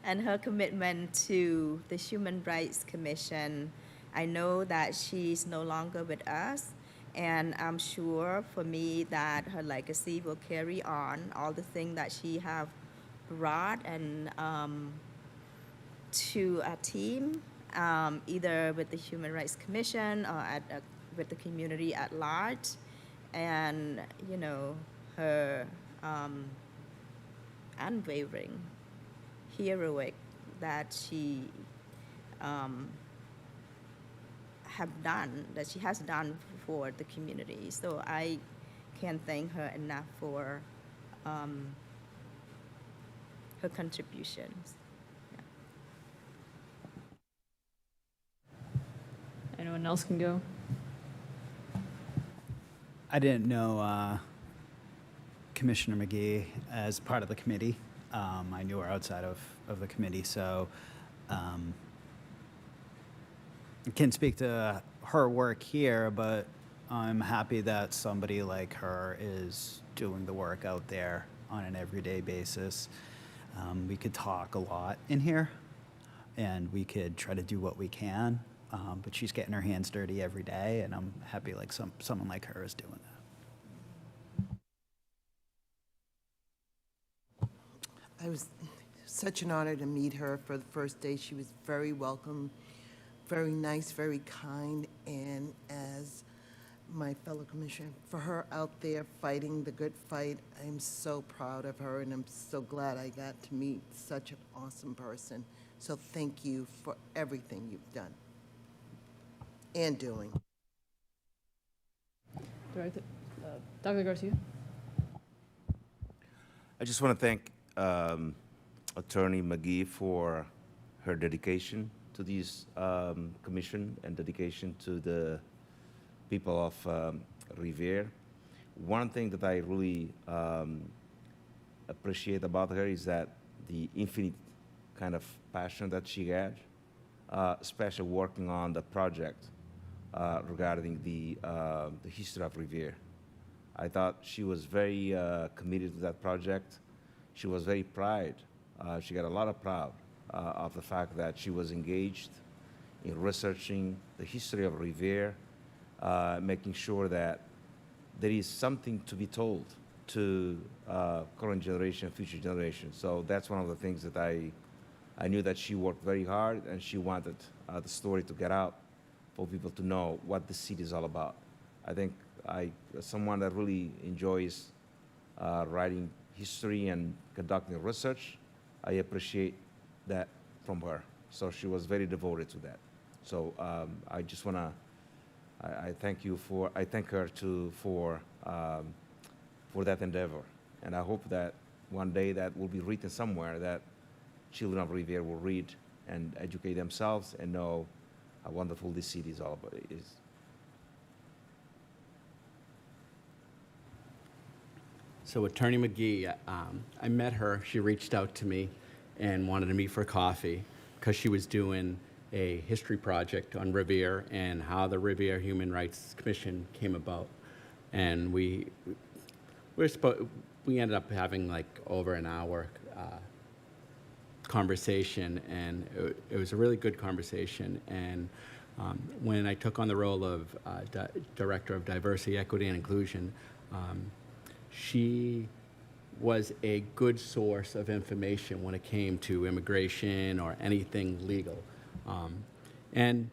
S6: her commitment to the Human Rights Commission. I know that she's no longer with us, and I'm sure for me that her legacy will carry on all the things that she have brought and to a team, either with the Human Rights Commission or with the community at large. And, her unwavering, heroic that she has done for the community. So I can't thank her enough for her contributions.
S1: Anyone else can go?
S4: I didn't know Commissioner McGee as part of the committee. I knew her outside of the committee, so I can't speak to her work here, but I'm happy that somebody like her is doing the work out there on an everyday basis. We could talk a lot in here, and we could try to do what we can, but she's getting her hands dirty every day, and I'm happy like someone like her is doing that.
S3: It was such an honor to meet her for the first day. She was very welcome, very nice, very kind, and as my fellow commissioner, for her out there fighting the good fight, I'm so proud of her, and I'm so glad I got to meet such an awesome person. So thank you for everything you've done and doing.
S1: Director, Dr. Garcia.
S2: I just want to thank Attorney McGee for her dedication to this commission and dedication to the people of Revere. One thing that I really appreciate about her is that the infinite kind of passion that she had, especially working on the project regarding the history of Revere. I thought she was very committed to that project. She was very proud. She got a lot of pride of the fact that she was engaged in researching the history of Revere, making sure that there is something to be told to current generation, future generation. So that's one of the things that I knew that she worked very hard and she wanted the story to get out for people to know what the city is all about. I think as someone that really enjoys writing history and conducting research, I appreciate that from her. So she was very devoted to that. So I just want to, I thank her too for that endeavor. And I hope that one day that will be written somewhere that children of Revere will read and educate themselves and know how wonderful this city is all about.
S5: So Attorney McGee, I met her. She reached out to me and wanted to meet for coffee because she was doing a history project on Revere and how the Revere Human Rights Commission came about. And we ended up having like over an hour conversation, and it was a really good conversation. And when I took on the role of Director of Diversity, Equity, and Inclusion, she was a good source of information when it came to immigration or anything legal. And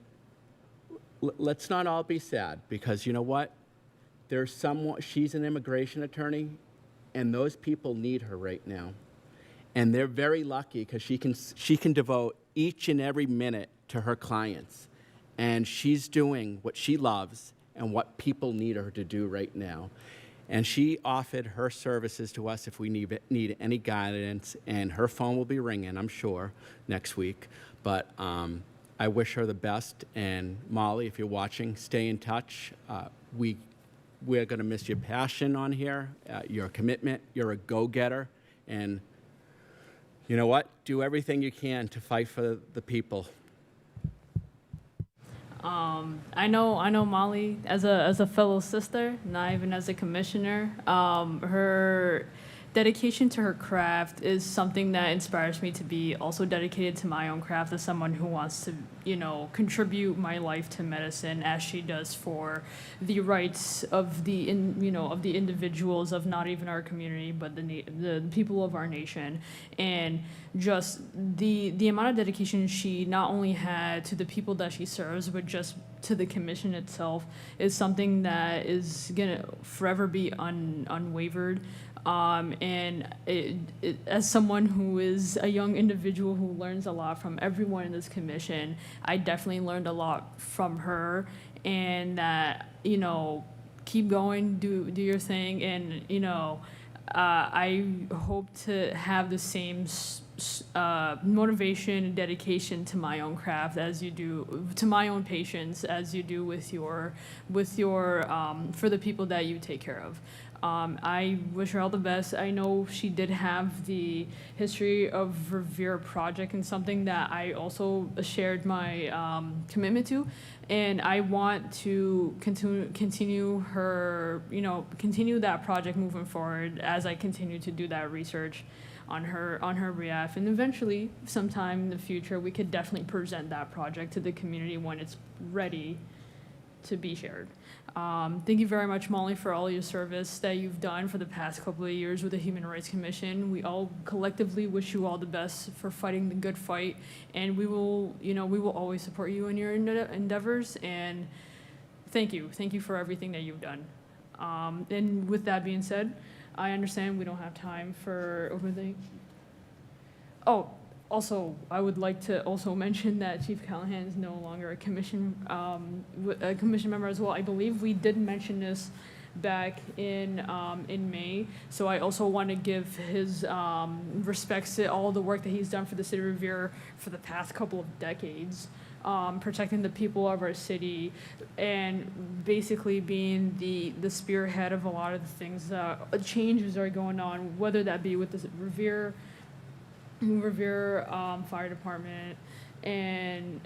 S5: let's not all be sad, because you know what? She's an immigration attorney, and those people need her right now. And they're very lucky because she can devote each and every minute to her clients. And she's doing what she loves and what people need her to do right now. And she offered her services to us if we need any guidance, and her phone will be ringing, I'm sure, next week. But I wish her the best. And Molly, if you're watching, stay in touch. We're going to miss your passion on here, your commitment. You're a go-getter. And you know what? Do everything you can to fight for the people.
S1: I know Molly as a fellow sister, not even as a commissioner. Her dedication to her craft is something that inspires me to be also dedicated to my own craft as someone who wants to, contribute my life to medicine as she does for the rights of the individuals of not even our community, but the people of our nation. And just the amount of dedication she not only had to the people that she serves, but just to the commission itself is something that is gonna forever be unwavered. And as someone who is a young individual who learns a lot from everyone in this commission, I definitely learned a lot from her, and that, keep going, do your thing. And, I hope to have the same motivation and dedication to my own craft as you do, to my own patients, as you do with your for the people that you take care of. I wish her all the best. I know she did have the History of Revere project, and something that I also shared my commitment to, and I want to continue her, continue that project moving forward as I continue to do that research on her behalf. And eventually, sometime in the future, we could definitely present that project to the community when it's ready to be shared. Thank you very much, Molly, for all your service that you've done for the past couple of years with the Human Rights Commission. We all collectively wish you all the best for fighting the good fight, and we will always support you in your endeavors. And thank you for everything that you've done. And with that being said, I understand we don't have time for open thing. Oh, also, I would like to also mention that Chief Callahan is no longer a commission member as well. I believe we did mention this back in May. So I also want to give his respects to all the work that he's done for the city of Revere for the past couple of decades, protecting the people of our city, and basically being the spearhead of a lot of the things changes that are going on, whether that be with the Revere Fire Department, and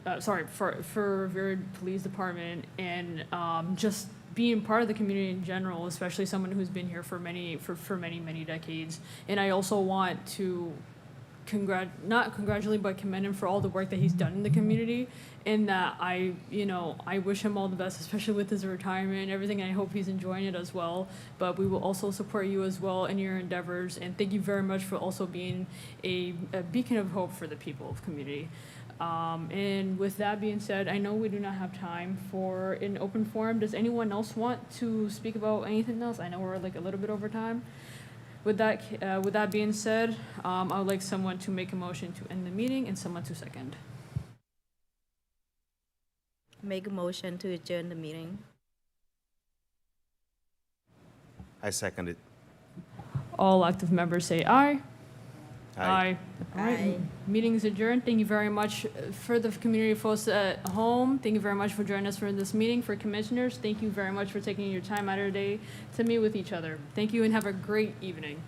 S1: for Revere Police Department, and just being part of the community in general, especially someone who's been here for many decades. And I also want to not congratulate, but commend him for all the work that he's done in the community, and that I wish him all the best, especially with his retirement and everything. I hope he's enjoying it as well. But we will also support you as well in your endeavors, and thank you very much for also being a beacon of hope for the people of community. And with that being said, I know we do not have time for an open forum. Does anyone else want to speak about anything else? I know we're like a little bit over time. With that being said, I would like someone to make a motion to end the meeting and someone to second.
S6: Make a motion to adjourn the meeting.
S2: I second it.
S1: All active members say aye. Aye. All right,
S6: Aye.
S1: meeting is adjourned. Thank you very much for the community folks at home. Thank you very much for joining us for this meeting. For commissioners, thank you very much for taking your time out of your day to meet with each other. Thank you and have a great evening.